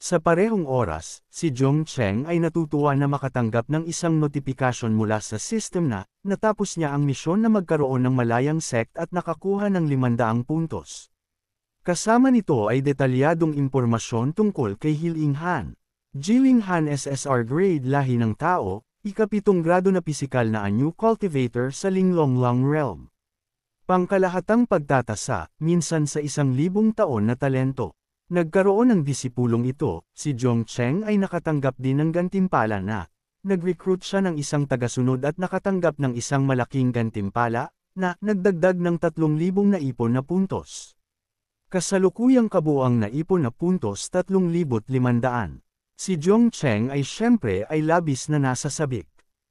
Sa parehong oras, si Jong Cheng ay natutuwa na makatanggap ng isang notifikasyon mula sa system na, natapos niya ang misyon na magkaroon ng malayang sect at nakakuha ng 500 puntos. Kasama nito ay detalyadong impormasyon tungkol kay Hiling Han. Jiling Han SSR grade lahi ng tao, ika-7 grado na pisikal na anyo cultivator sa Linglonglang realm. Pangkalahatang pagtatasa, minsan sa 1,000 taon na talento. Nagkaroon ng disipulong ito, si Jong Cheng ay nakatanggap din ng gantimpala na, nag-recruit siya ng isang tagasunod at nakatanggap ng isang malaking gantimpala, na nagdagdag ng 3,000 na ipon na puntos. Kasalukuyang kabuang na ipon na puntos 3,500. Si Jong Cheng ay syempre ay labis na nasasabik.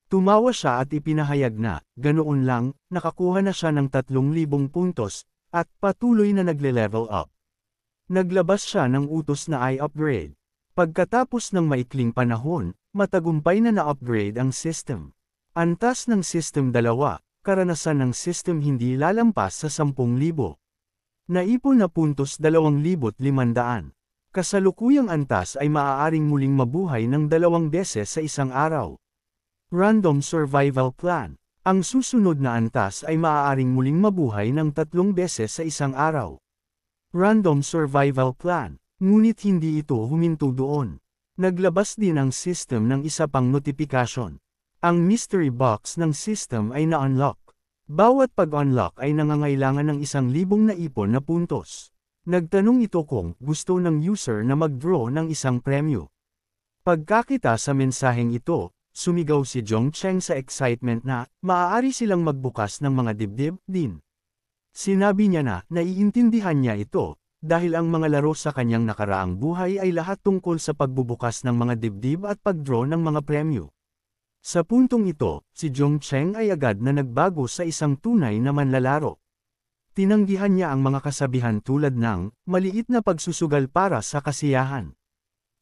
Tumawa siya at ipinahayag na, ganoon lang, nakakuha na siya ng 3,000 puntos, at patuloy na nagle-level up. Naglabas siya ng utos na i-upgrade. Pagkatapos ng maikling panahon, matagumpay na na-upgrade ang system. Antas ng system 2, karanasan ng system hindi lalampas sa 10,000. Naipon na puntos 2,500. Kasalukuyang antas ay maaaring muling mabuhay ng 2 beses sa isang araw. Random Survival Plan. Ang susunod na antas ay maaaring muling mabuhay ng 3 beses sa isang araw. Random Survival Plan, ngunit hindi ito huminto doon. Naglabas din ang system ng isa pang notifikasyon. Ang mystery box ng system ay na-unlock. Bawat pag-unlock ay nangangailangan ng 1,000 na ipon na puntos. Nagtanong ito kung gusto ng user na mag-draw ng isang premyo. Pagkakita sa mensaheng ito, sumigaw si Jong Cheng sa excitement na, maaari silang magbukas ng mga dibdib din. Sinabi niya na, naiintindihan niya ito, dahil ang mga laro sa kanyang nakaraang buhay ay lahat tungkol sa pagbubukas ng mga dibdib at pag-draw ng mga premyo. Sa puntong ito, si Jong Cheng ay agad na nagbago sa isang tunay na manlalaro. Tinanggihan niya ang mga kasabihan tulad ng, maliit na pagsusugal para sa kasiyahan.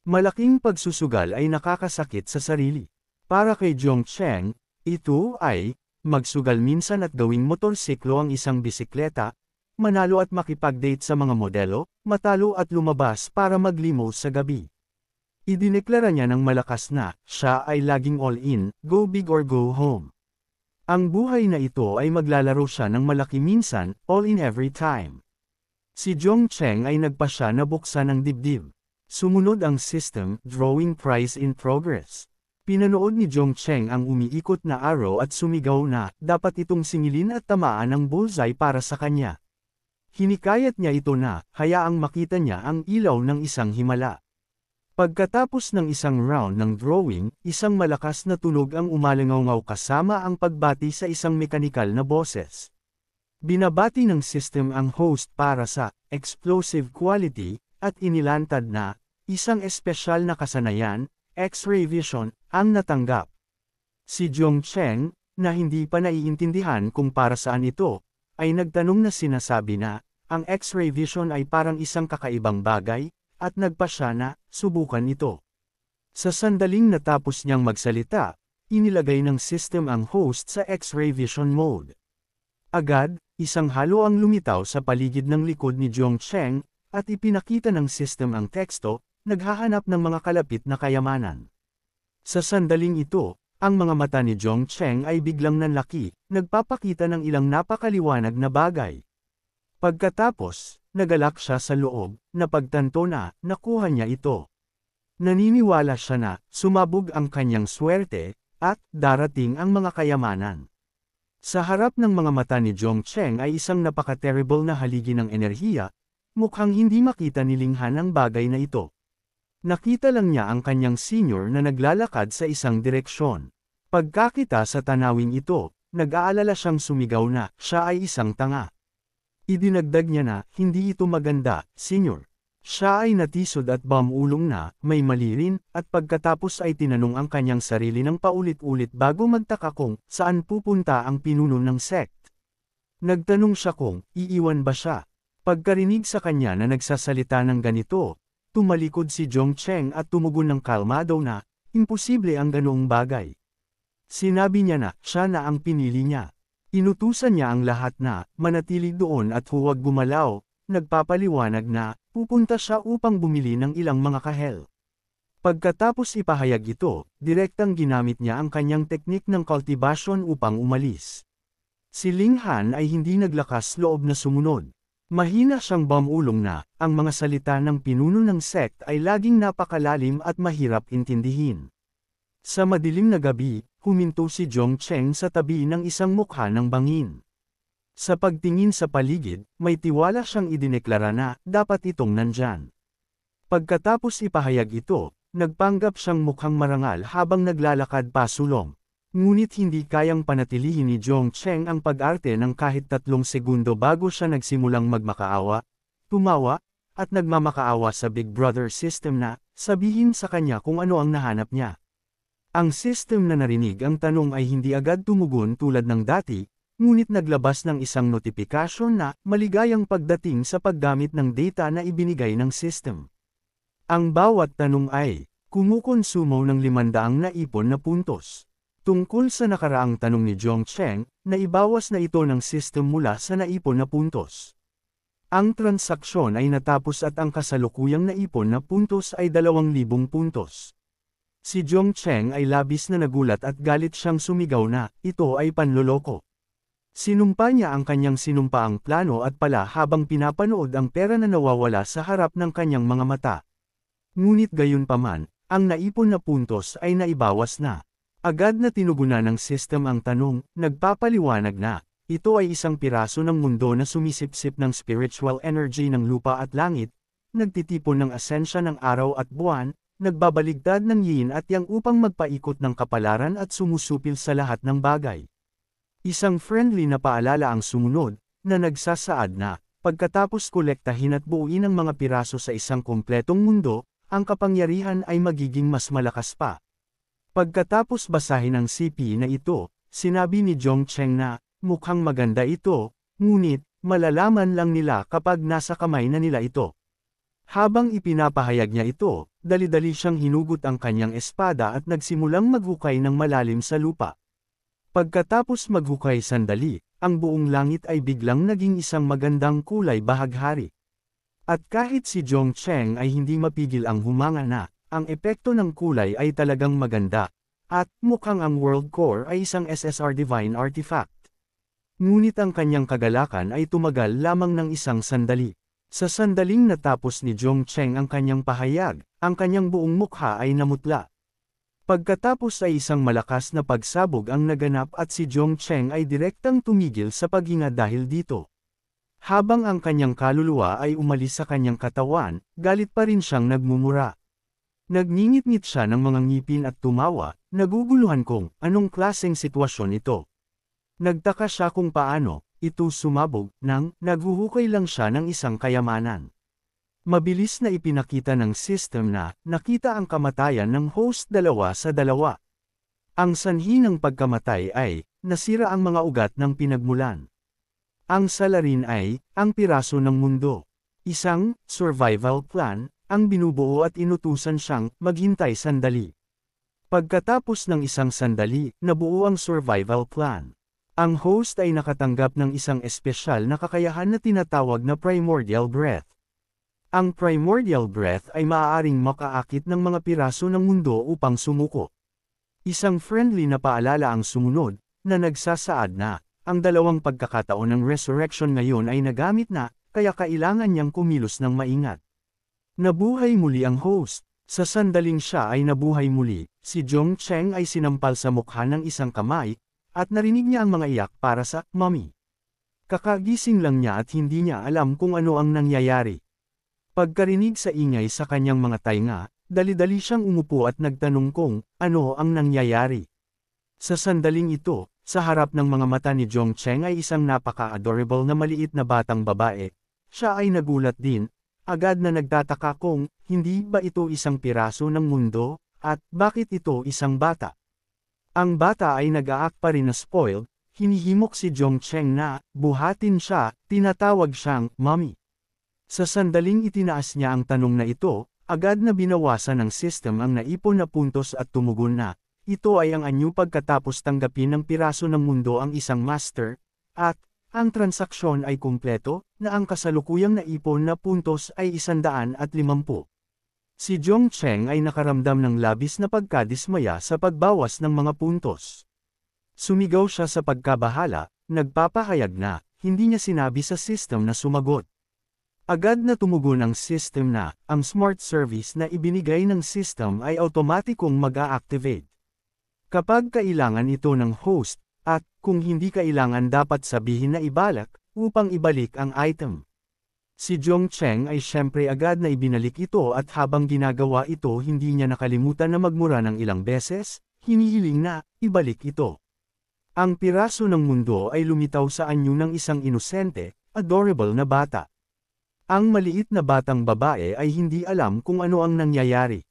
Malaking pagsusugal ay nakakasakit sa sarili. Para kay Jong Cheng, ito ay, magsugal minsan at gawing motorsiklo ang isang bisikleta, manalo at makipag-date sa mga modelo, matalo at lumabas para maglimo sa gabi. Idineklara niya ng malakas na, siya ay laging all-in, go big or go home. Ang buhay na ito ay maglalaro siya ng malaki minsan, all-in every time. Si Jong Cheng ay nagpasya na buksan ang dibdib. Sumunod ang system, drawing prize in progress. Pinanood ni Jong Cheng ang umiikot na arrow at sumigaw na, dapat itong singilin at tamaan ng bullseye para sa kanya. Hinikayat niya ito na, hayaang makita niya ang ilaw ng isang himala. Pagkatapos ng isang round ng drawing, isang malakas na tunog ang umalangaw kasama ang pagbati sa isang mekanikal na boses. Binabati ng system ang host para sa explosive quality, at inilantad na, isang espesyal na kasanayan, X-ray vision, ang natanggap. Si Jong Cheng, na hindi pa naiintindihan kung para saan ito, ay nagtanong na sinasabi na, ang X-ray vision ay parang isang kakaibang bagay, at nagpa siya na, subukan ito. Sa sandaling natapos niyang magsalita, inilagay ng system ang host sa X-ray vision mode. Agad, isang halo ang lumitaw sa paligid ng likod ni Jong Cheng, at ipinakita ng system ang teksto, naghahanap ng mga kalapit na kayamanan. Sa sandaling ito, ang mga mata ni Jong Cheng ay biglang nanlaki, nagpapakita ng ilang napakaliwanag na bagay. Pagkatapos, nagalak siya sa loob, napagtanto na, nakuha niya ito. Naniniwala siya na, sumabog ang kanyang swerte, at darating ang mga kayamanan. Sa harap ng mga mata ni Jong Cheng ay isang napaka-terrible na haligi ng enerhiya, mukhang hindi makita ni Ling Han ang bagay na ito. Nakita lang niya ang kanyang senior na naglalakad sa isang direksyon. Pagkakita sa tanawing ito, nag-aalala siyang sumigaw na, siya ay isang tanga. Idinagdag niya na, hindi ito maganda, senior. Siya ay natisod at bamulong na, may mali rin, at pagkatapos ay tinanong ang kanyang sarili ng paulit-ulit bago magtaka kung, saan pupunta ang pinuno ng sect. Nagtanong siya kung, iiwan ba siya? Pagkarinig sa kanya na nagsasalita ng ganito, tumalikod si Jong Cheng at tumugon ng kalmado na, imposible ang ganoong bagay. Sinabi niya na, siya na ang pinili niya. Inutusan niya ang lahat na, manatili doon at huwag gumalaw, nagpapaliwanag na, pupunta siya upang bumili ng ilang mga kahel. Pagkatapos ipahayag ito, direktang ginamit niya ang kanyang teknik ng cultivation upang umalis. Si Ling Han ay hindi naglakas loob na sumunod. Mahina siyang bumulong na, ang mga salita ng pinuno ng sect ay laging napakalalim at mahirap intindihin. Sa madilim na gabi, huminto si Zhong Cheng sa tabi ng isang mukha ng bangin. Sa pagtingin sa paligid, may tiwala siyang idineklara na dapat itong nandyan. Pagkatapos ipahayag ito, nagpanggap siyang mukhang marangal habang naglalakad pasulong. Ngunit hindi kayang panatilihin ni Zhong Cheng ang pag-arte ng kahit 3 segundo bago siya nagsimulang magmakaawa, tumawa, at nagmamakaawa sa Big Brother system na, sabihin sa kanya kung ano ang nahanap niya. Ang system na narinig ang tanong ay hindi agad tumugon tulad ng dati, ngunit naglabas ng isang notifikasyon na maligayang pagdating sa paggamit ng data na ibinigay ng system. Ang bawat tanong ay kumukonsumo ng 500 na ipon na puntos. Tungkol sa nakaraang tanong ni Zhong Cheng, naibawas na ito ng system mula sa naipon na puntos. Ang transaksyon ay natapos at ang kasalukuyang naipon na puntos ay 2,000 puntos. Si Zhong Cheng ay labis na nagulat at galit siyang sumigaw na, ito ay panloloko. Sinumpa niya ang kanyang sinumpaang plano at pala habang pinapanood ang pera na nawawala sa harap ng kanyang mga mata. Ngunit gayunpaman, ang naipon na puntos ay naibawas na. Agad na tinugunan ng system ang tanong, nagpapaliwanag na, ito ay isang piraso ng mundo na sumisipsip ng spiritual energy ng lupa at langit, nagtitipon ng asensya ng araw at buwan, nagbabaligtad ng yin at yang upang magpaikot ng kapalaran at sumusupil sa lahat ng bagay. Isang friendly na paalala ang sumunod, na nagsasaad na, pagkatapos kolektahin at buuin ang mga piraso sa isang kumpletong mundo, ang kapangyarihan ay magiging mas malakas pa. Pagkatapos basahin ang CP na ito, sinabi ni Zhong Cheng na, mukhang maganda ito, ngunit, malalaman lang nila kapag nasa kamay na nila ito. Habang ipinapahayag niya ito, dali-dali siyang hinugot ang kanyang espada at nagsimulang maghukay ng malalim sa lupa. Pagkatapos maghukay sandali, ang buong langit ay biglang naging isang magandang kulay bahaghari. At kahit si Zhong Cheng ay hindi mapigil ang humanga na, ang epekto ng kulay ay talagang maganda, at mukhang ang World Core ay isang SSR Divine Artifact. Ngunit ang kanyang kagalakan ay tumagal lamang ng isang sandali. Sa sandaling natapos ni Zhong Cheng ang kanyang pahayag, ang kanyang buong mukha ay namutla. Pagkatapos ay isang malakas na pagsabog ang naganap at si Zhong Cheng ay direktang tumigil sa paghinga dahil dito. Habang ang kanyang kaluluwa ay umalis sa kanyang katawan, galit pa rin siyang nagmumura. Nagngingit-ngit siya ng mga ngipin at tumawa, naguguluhan kung anong klaseng sitwasyon ito. Nagtaka siya kung paano ito sumabog nang naghuhukay lang siya ng isang kayamanan. Mabilis na ipinakita ng system na nakita ang kamatayan ng host 2 sa 2. Ang sanhi ng pagkamatay ay nasira ang mga ugat ng pinagmulan. Ang salarin ay ang piraso ng mundo. Isang survival plan ang binubuo at inutusan siyang maghintay sandali. Pagkatapos ng isang sandali, nabuo ang survival plan. Ang host ay nakatanggap ng isang espesyal na kakayahan na tinatawag na primordial breath. Ang primordial breath ay maaaring makaakit ng mga piraso ng mundo upang sumuko. Isang friendly na paalala ang sumunod, na nagsasaad na, ang 2 pagkakataon ng resurrection ngayon ay nagamit na, kaya kailangan niyang kumilos ng maingat. Nabuhay muli ang host. Sa sandaling siya ay nabuhay muli, si Zhong Cheng ay sinampal sa mukha ng isang kamay, at narinig niya ang mga iyak para sa mommy. Kakagising lang niya at hindi niya alam kung ano ang nangyayari. Pagkarinig sa ingay sa kanyang mga tainga, dali-dali siyang umupo at nagtanong kung ano ang nangyayari. Sa sandaling ito, sa harap ng mga mata ni Zhong Cheng ay isang napaka-adorable na maliit na batang babae. Siya ay nagulat din. Agad na nagtataka kung, hindi ba ito isang piraso ng mundo, at bakit ito isang bata? Ang bata ay nag-aak pa rin na spoiled, hinihimok si Zhong Cheng na, buhatin siya, tinatawag siyang, mommy. Sa sandaling itinaas niya ang tanong na ito, agad na binawasan ng system ang naipon na puntos at tumugon na, ito ay ang anyo pagkatapos tanggapin ng piraso ng mundo ang isang master, at, ang transaksyon ay kumpleto, na ang kasalukuyang naipon na puntos ay 150. Si Zhong Cheng ay nakaramdam ng labis na pagkadismaya sa pagbawas ng mga puntos. Sumigaw siya sa pagkabahala, nagpapahayag na, hindi niya sinabi sa system na sumagot. Agad na tumugon ang system na, ang smart service na ibinigay ng system ay automatikong mag-a-activate. Kapag kailangan ito ng host, at kung hindi kailangan dapat sabihin na ibalak, upang ibalik ang item. Si Zhong Cheng ay syempre agad na ibinalik ito at habang ginagawa ito hindi niya nakalimutan na magmura ng ilang beses, hinihiling na, ibalik ito. Ang piraso ng mundo ay lumitaw sa anyo ng isang inosente, adorable na bata. Ang maliit na batang babae ay hindi alam kung ano ang nangyayari.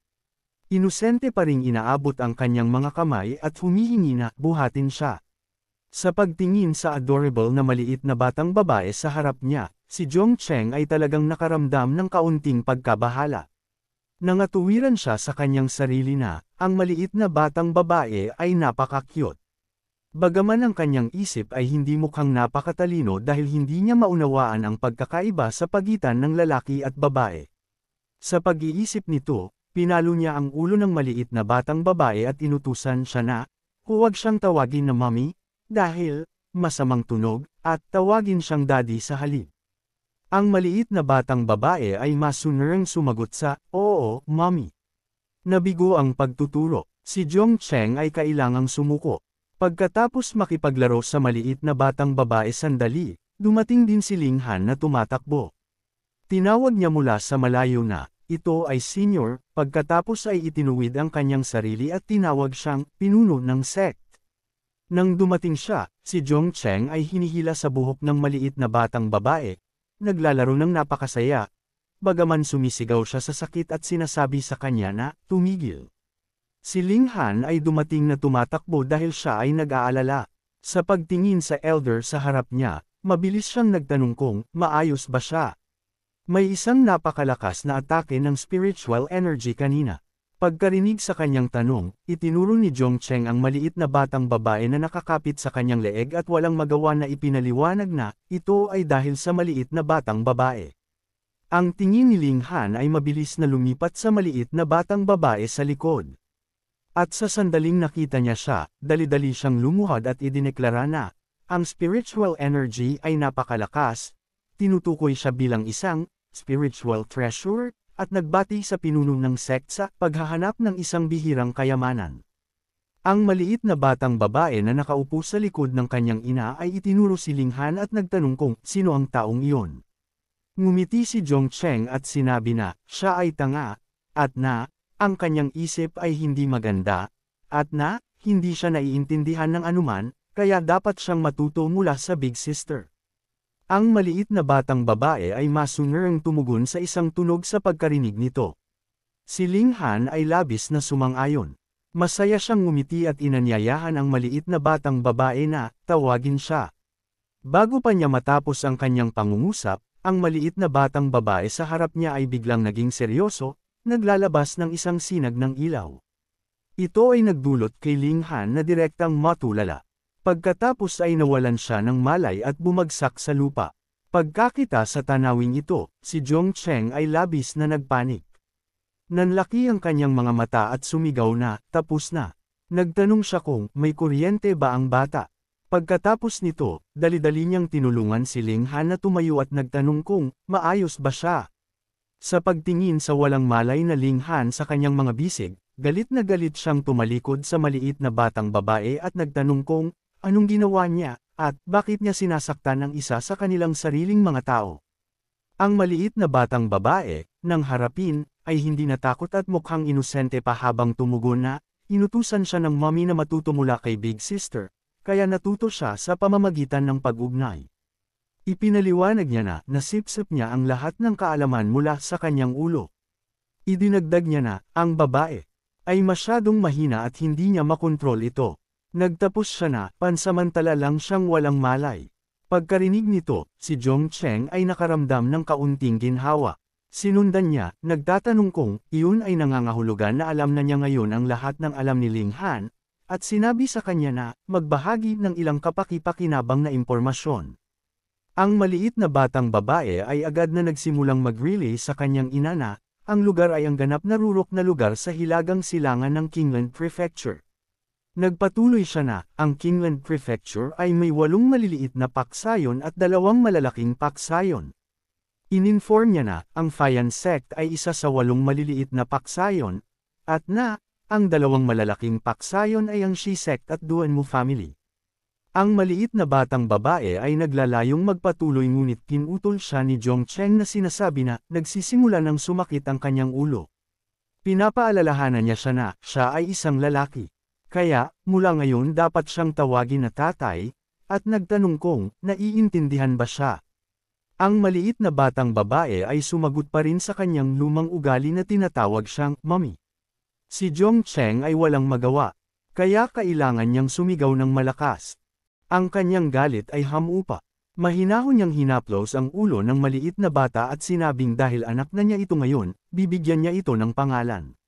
Inosente pa ring inaabot ang kanyang mga kamay at humihingi na buhatin siya. Sa pagtingin sa adorable na maliit na batang babae sa harap niya, si Zhong Cheng ay talagang nakaramdam ng kaunting pagkabahala. Nangatuwiran siya sa kanyang sarili na, ang maliit na batang babae ay napaka-cute. Bagaman ang kanyang isip ay hindi mukhang napakatalino dahil hindi niya maunawaan ang pagkakaiba sa pagitan ng lalaki at babae. Sa pag-iisip nito, pinalo niya ang ulo ng maliit na batang babae at inutusan siya na, huwag siyang tawagin na mommy, dahil, masamang tunog, at tawagin siyang daddy sa halip. Ang maliit na batang babae ay masunurang sumagot sa, oo, mommy. Nabigo ang pagtuturo, si Zhong Cheng ay kailangang sumuko. Pagkatapos makipaglaro sa maliit na batang babae sandali, dumating din si Ling Han na tumatakbo. Tinawag niya mula sa malayo na, ito ay senior, pagkatapos ay itinuwid ang kanyang sarili at tinawag siyang, pinuno ng sect. Nang dumating siya, si Zhong Cheng ay hinihila sa buhok ng maliit na batang babae, naglalaro ng napakasaya. Bagaman sumisigaw siya sa sakit at sinasabi sa kanya na, tumigil. Si Ling Han ay dumating na tumatakbo dahil siya ay nag-aalala. Sa pagtingin sa elder sa harap niya, mabilis siyang nagtanong kung, maayos ba siya? May isang napakalakas na atake ng spiritual energy kanina. Pagkarinig sa kanyang tanong, itinuro ni Zhong Cheng ang maliit na batang babae na nakakapit sa kanyang leeg at walang magawa na ipinaliwanag na, ito ay dahil sa maliit na batang babae. Ang tingin ni Ling Han ay mabilis na lumipat sa maliit na batang babae sa likod. At sa sandaling nakita niya siya, dali-dali siyang lumuhod at idineklara na, ang spiritual energy ay napakalakas, tinutukoy siya bilang isang, spiritual treasure, at nagbati sa pinuno ng sect sa paghahanap ng isang bihirang kayamanan. Ang maliit na batang babae na nakaupo sa likod ng kanyang ina ay itinuro si Ling Han at nagtanong kung sino ang taong iyon. Ngumiti si Zhong Cheng at sinabi na, siya ay tanga, at na, ang kanyang isip ay hindi maganda, at na, hindi siya naiintindihan ng anuman, kaya dapat siyang matuto mula sa Big Sister. Ang maliit na batang babae ay masunurang tumugon sa isang tunog sa pagkarinig nito. Si Ling Han ay labis na sumang-ayon. Masaya siyang ngumiti at inanyayahan ang maliit na batang babae na, tawagin siya. Bago pa niya matapos ang kanyang pangungusap, ang maliit na batang babae sa harap niya ay biglang naging seryoso, naglalabas ng isang sinag ng ilaw. Ito ay nagdulot kay Ling Han na direktang matulala. Pagkatapos ay nawalan siya ng malay at bumagsak sa lupa. Pagkakita sa tanawing ito, si Zhong Cheng ay labis na nagpanik. Nanlaki ang kanyang mga mata at sumigaw na, tapos na. Nagtanong siya kung may kuryente ba ang bata. Pagkatapos nito, dali-dali niyang tinulungan si Ling Han na tumayo at nagtanong kung maayos ba siya. Sa pagtingin sa walang malay na Ling Han sa kanyang mga bisig, galit na galit siyang tumalikod sa maliit na batang babae at nagtanong kung anong ginawa niya, at bakit niya sinasaktan ang isa sa kanilang sariling mga tao. Ang maliit na batang babae, nang harapin, ay hindi natakot at mukhang inosente pa habang tumugon na, inutusan siya ng mommy na matuto mula kay Big Sister, kaya natuto siya sa pamamagitan ng pag-ugnay. Ipinaliwanag niya na nasipsip niya ang lahat ng kaalaman mula sa kanyang ulo. Idinagdag niya na, ang babae, ay masyadong mahina at hindi niya makontrol ito. Nagtapos siya na, pansamantala lang siyang walang malay. Pagkarinig nito, si Zhong Cheng ay nakaramdam ng kaunting ginhawa. Sinundan niya, nagtatanong kung, iyon ay nangangahulugan na alam na niya ngayon ang lahat ng alam ni Ling Han, at sinabi sa kanya na, magbahagi ng ilang kapaki-pakinabang na impormasyon. Ang maliit na batang babae ay agad na nagsimulang mag-relay sa kanyang ina na, ang lugar ay ang ganap na rurok na lugar sa hilagang silangan ng Kingland Prefecture. Nagpatuloy siya na, ang Kingland Prefecture ay may 8 maliliit na paksayon at 2 malalaking paksayon. Ininform niya na, ang Fayan sect ay isa sa 8 maliliit na paksayon, at ang 2 malalaking paksayon ay ang Shi sect at Duanmu family. Ang maliit na batang babae ay naglalayong magpatuloy ngunit pinutol siya ni Zhongcheng na sinasabi na nagsisimula ng sumakit ang kanyang ulo. Pinapaalalahanan niya siya na siya ay isang lalaki. Kaya, mula ngayon dapat siyang tawagin na tatay, at nagtanong kung naiintindihan ba siya. Ang maliit na batang babae ay sumagot pa rin sa kanyang lumang ugali na tinatawag siyang mommy. Si Zhongcheng ay walang magawa, kaya kailangan niyang sumigaw ng malakas. Ang kanyang galit ay hamupa. Mahinahon niyang hinaplos ang ulo ng maliit na bata at sinabing dahil anak na niya ito ngayon, bibigyan niya ito ng pangalan.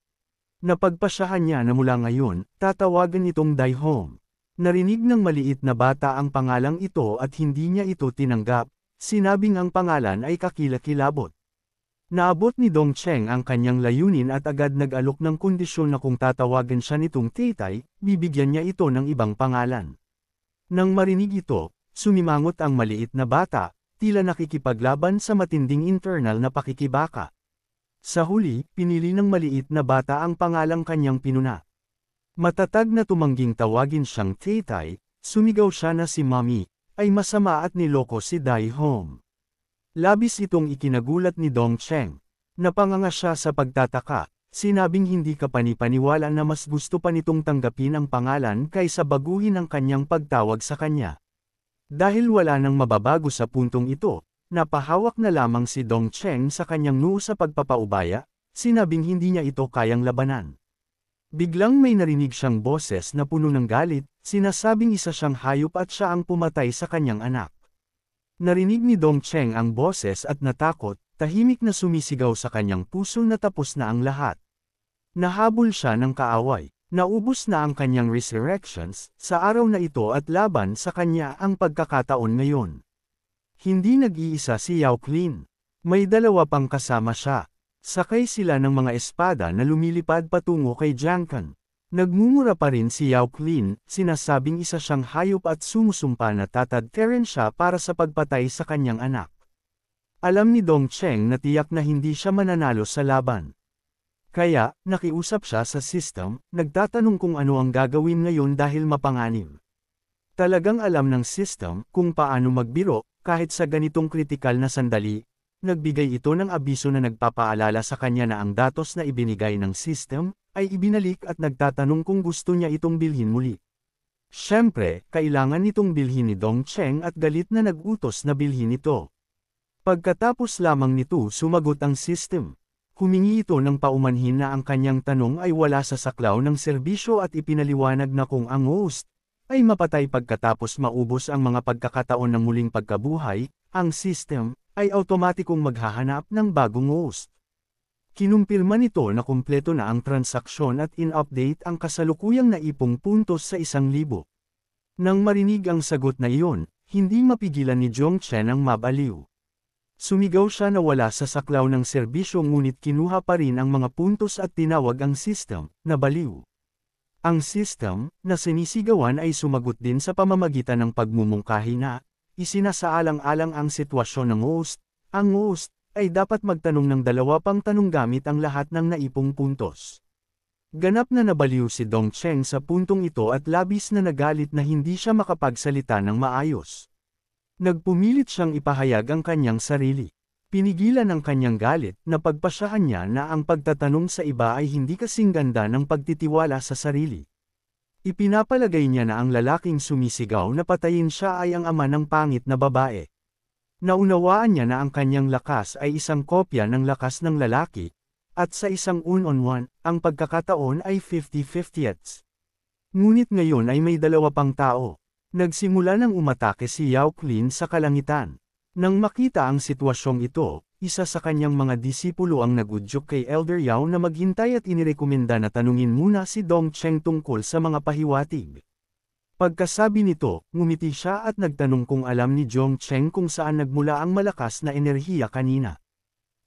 Napagpasyahan niya na mula ngayon, tatawagan itong Daihong. Narinig ng maliit na bata ang pangalang ito at hindi niya ito tinanggap, sinabing ang pangalan ay kakilakilabot. Naabot ni Dongcheng ang kanyang layunin at agad nag-alok ng kondisyon na kung tatawagan siya nitong titay, bibigyan niya ito ng ibang pangalan. Nang marinig ito, sumimangot ang maliit na bata, tila nakikipaglaban sa matinding internal na pakikibaka. Sa huli, pinili ng maliit na bata ang pangalang kanyang pinuna. Matatag na tumangging tawagin siyang titay, sumigaw siya na si mommy, ay masama at niloko si Daihong. Labis itong ikinagulat ni Dongcheng. Napanganga siya sa pagtataka. Sinabing hindi ka panipaniwala na mas gusto pa nitong tanggapin ang pangalan kaysa baguhin ang kanyang pagtawag sa kanya. Dahil wala nang mababago sa puntong ito, napahawak na lamang si Dongcheng sa kanyang noo sa pagpapaubaya, sinabing hindi niya ito kayang labanan. Biglang may narinig siyang boses na puno ng galit, sinasabing isa siyang hayop at siya ang pumatay sa kanyang anak. Narinig ni Dongcheng ang boses at natakot, tahimik na sumisigaw sa kanyang puso na tapos na ang lahat. Nahabol siya ng kaaway, naubos na ang kanyang resurrections, sa araw na ito at laban sa kanya ang pagkakataon ngayon. Hindi nag-iisa si Yao Qin. May 2 pang kasama siya. Sakay sila ng mga espada na lumilipad patungo kay Jiang Kan. Nagmumura pa rin si Yao Qin, sinasabing isa siyang hayop at sumusumpa na tatadtarin siya para sa pagpatay sa kanyang anak. Alam ni Dongcheng na tiyak na hindi siya mananalo sa laban. Kaya, nakiusap siya sa system, nagtatanong kung ano ang gagawin ngayon dahil mapanganib. Talagang alam ng system kung paano magbiro, kahit sa ganitong kritikal na sandali, nagbigay ito ng abiso na nagpapaalala sa kanya na ang datos na ibinigay ng system, ay ibinalik at nagtatanong kung gusto niya itong bilhin muli. Siyempre, kailangan itong bilhin ni Dongcheng at galit na nag-utos na bilhin ito. Pagkatapos lamang nito sumagot ang system. Humingi ito ng paumanhin na ang kanyang tanong ay wala sa saklaw ng serbisyo at ipinaliwanag na kung ang host ay mapatay pagkatapos maubos ang mga pagkakataon ng muling pagkabuhay, ang system ay automatikong maghahanap ng bagong host. Kinumpirma nito na kumpleto na ang transaksyon at in-update ang kasalukuyang naipong puntos sa 1,000. Nang marinig ang sagot na iyon, hindi mapigilan ni Zhongcheng ang mabaliw. Sumigaw siya na wala sa saklaw ng serbisyo ngunit kinuha pa rin ang mga puntos at tinawag ang system na baliw. Ang system na sinisigawan ay sumagot din sa pamamagitan ng pagmumungkahi na isinasaalang-alang ang sitwasyon ng host. Ang host ay dapat magtanong ng 2 pang tanong gamit ang lahat ng naipong puntos. Ganap na nabaliw si Dongcheng sa puntong ito at labis na nagalit na hindi siya makapagsalita ng maayos. Nagpumilit siyang ipahayag ang kanyang sarili. Pinigilan ang kanyang galit na pagpasyahan niya na ang pagtatanong sa iba ay hindi kasing ganda ng pagtitiwala sa sarili. Ipinapalagay niya na ang lalaking sumisigaw na patayin siya ay ang ama ng pangit na babae. Naunawaan niya na ang kanyang lakas ay isang kopya ng lakas ng lalaki, at sa isang one-on-one, ang pagkakataon ay 50-50ths. Ngunit ngayon ay may 2 pang tao. Nagsimula nang umatake si Yao Qin sa kalangitan. Nang makita ang sitwasyong ito, isa sa kanyang mga disipulo ang nagudyok kay Elder Yao na maghintay at inirekomenda na tanungin muna si Dongcheng tungkol sa mga pahiwatig. Pagkasabi nito, ngumiti siya at nagtanong kung alam ni Dongcheng kung saan nagmula ang malakas na enerhiya kanina.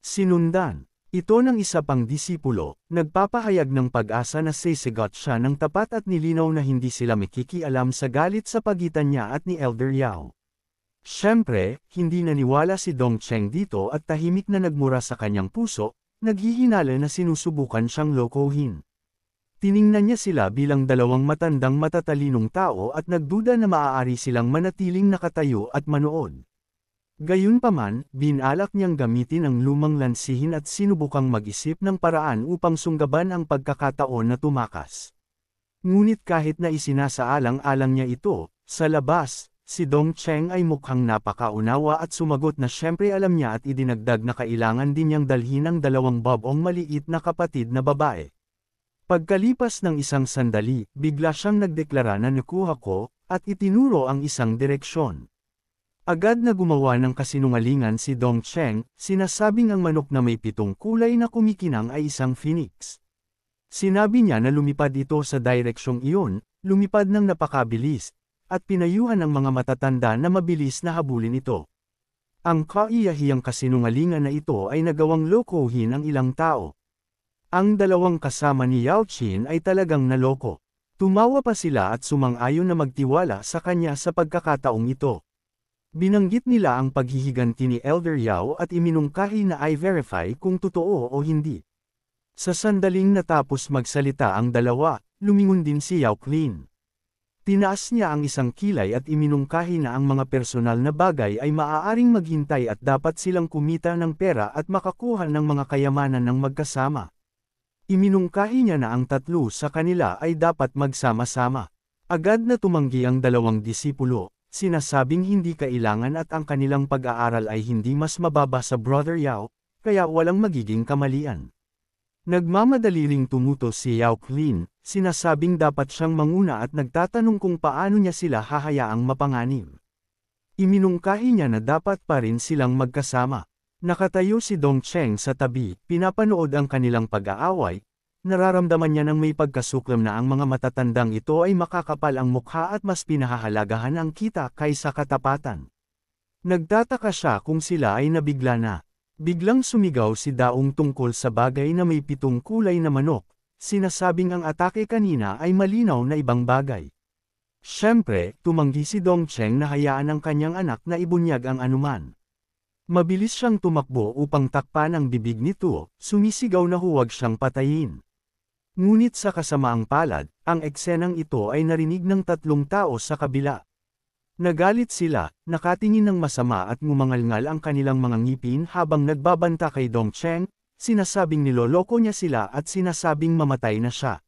Sinundan. Ito ng isa pang disipulo, nagpapahayag ng pag-asa na sisigot siya ng tapat at nilinaw na hindi sila makikialam sa galit sa pagitan niya at ni Elder Yao. Siyempre, hindi naniwala si Dongcheng dito at tahimik na nagmura sa kanyang puso, naghihinala na sinusubukan siyang lokohin. Tiningnan niya sila bilang dalawang matandang matatalinong tao at nagduda na maaari silang manatiling nakatayo at manood. Gayunpaman, binalak niyang gamitin ang lumang lansihin at sinubukang mag-isip ng paraan upang sunggaban ang pagkakataon na tumakas. Ngunit kahit na isinasaalang-alang niya ito, sa labas, si Dongcheng ay mukhang napakaunawa at sumagot na siyempre alam niya at idinagdag na kailangan din niyang dalhin ang dalawang babong maliit na kapatid na babae. Pagkalipas ng isang sandali, bigla siyang nagdeklara na nakuha ko, at itinuro ang isang direksyon. Agad na gumawa ng kasinungalingan si Dongcheng, sinasabing ang manok na may 7 kulay na kumikinang ay isang phoenix. Sinabi niya na lumipad ito sa direksyong iyon, lumipad ng napakabilis, at pinayuhan ng mga matatanda na mabilis na habulin ito. Ang kaiyahiyang kasinungalingan na ito ay nagawang lokohin ang ilang tao. Ang dalawang kasama ni Yao Qin ay talagang naloko. Tumawa pa sila at sumang-ayon na magtiwala sa kanya sa pagkakataong ito. Binanggit nila ang paghihiganti ni Elder Yao at iminungkahi na i-verify kung totoo o hindi. Sa sandaling natapos magsalita ang dalawa, lumingon din si Yao Qin. Tinaas niya ang isang kilay at iminungkahi na ang mga personal na bagay ay maaaring maghintay at dapat silang kumita ng pera at makakuha ng mga kayamanan ng magkasama. Iminungkahi niya na ang 3 sa kanila ay dapat magsama-sama. Agad na tumanggi ang dalawang disipulo, sinasabing hindi kailangan at ang kanilang pag-aaral ay hindi mas mababa sa Brother Yao, kaya walang magiging kamalian. Nagmamadali ring tumuto si Yao Qin, sinasabing dapat siyang manguna at nagtatanong kung paano niya sila hahayaang mapanganib. Iminungkahi niya na dapat pa rin silang magkasama. Nakatayo si Dongcheng sa tabi, pinapanood ang kanilang pag-aaway. Nararamdaman niya nang may pagkasuklam na ang mga matatandang ito ay makakapal ang mukha at mas pinahahalagahan ang kita kaysa katapatan. Nagtataka siya kung sila ay nabigla na. Biglang sumigaw si Daong tungkol sa bagay na may 7 kulay na manok, sinasabing ang atake kanina ay malinaw na ibang bagay. Siyempre, tumanggi si Dongcheng na hayaan ang kanyang anak na ibunyag ang anuman. Mabilis siyang tumakbo upang takpan ang bibig nito, sumisigaw na huwag siyang patayin. Ngunit sa kasamaang palad, ang eksenang ito ay narinig ng 3 tao sa kabila. Nagalit sila, nakatingin ng masama at ngumangalngal ang kanilang mga ngipin habang nagbabanta kay Dongcheng, sinasabing niloloko niya sila at sinasabing mamatay na siya.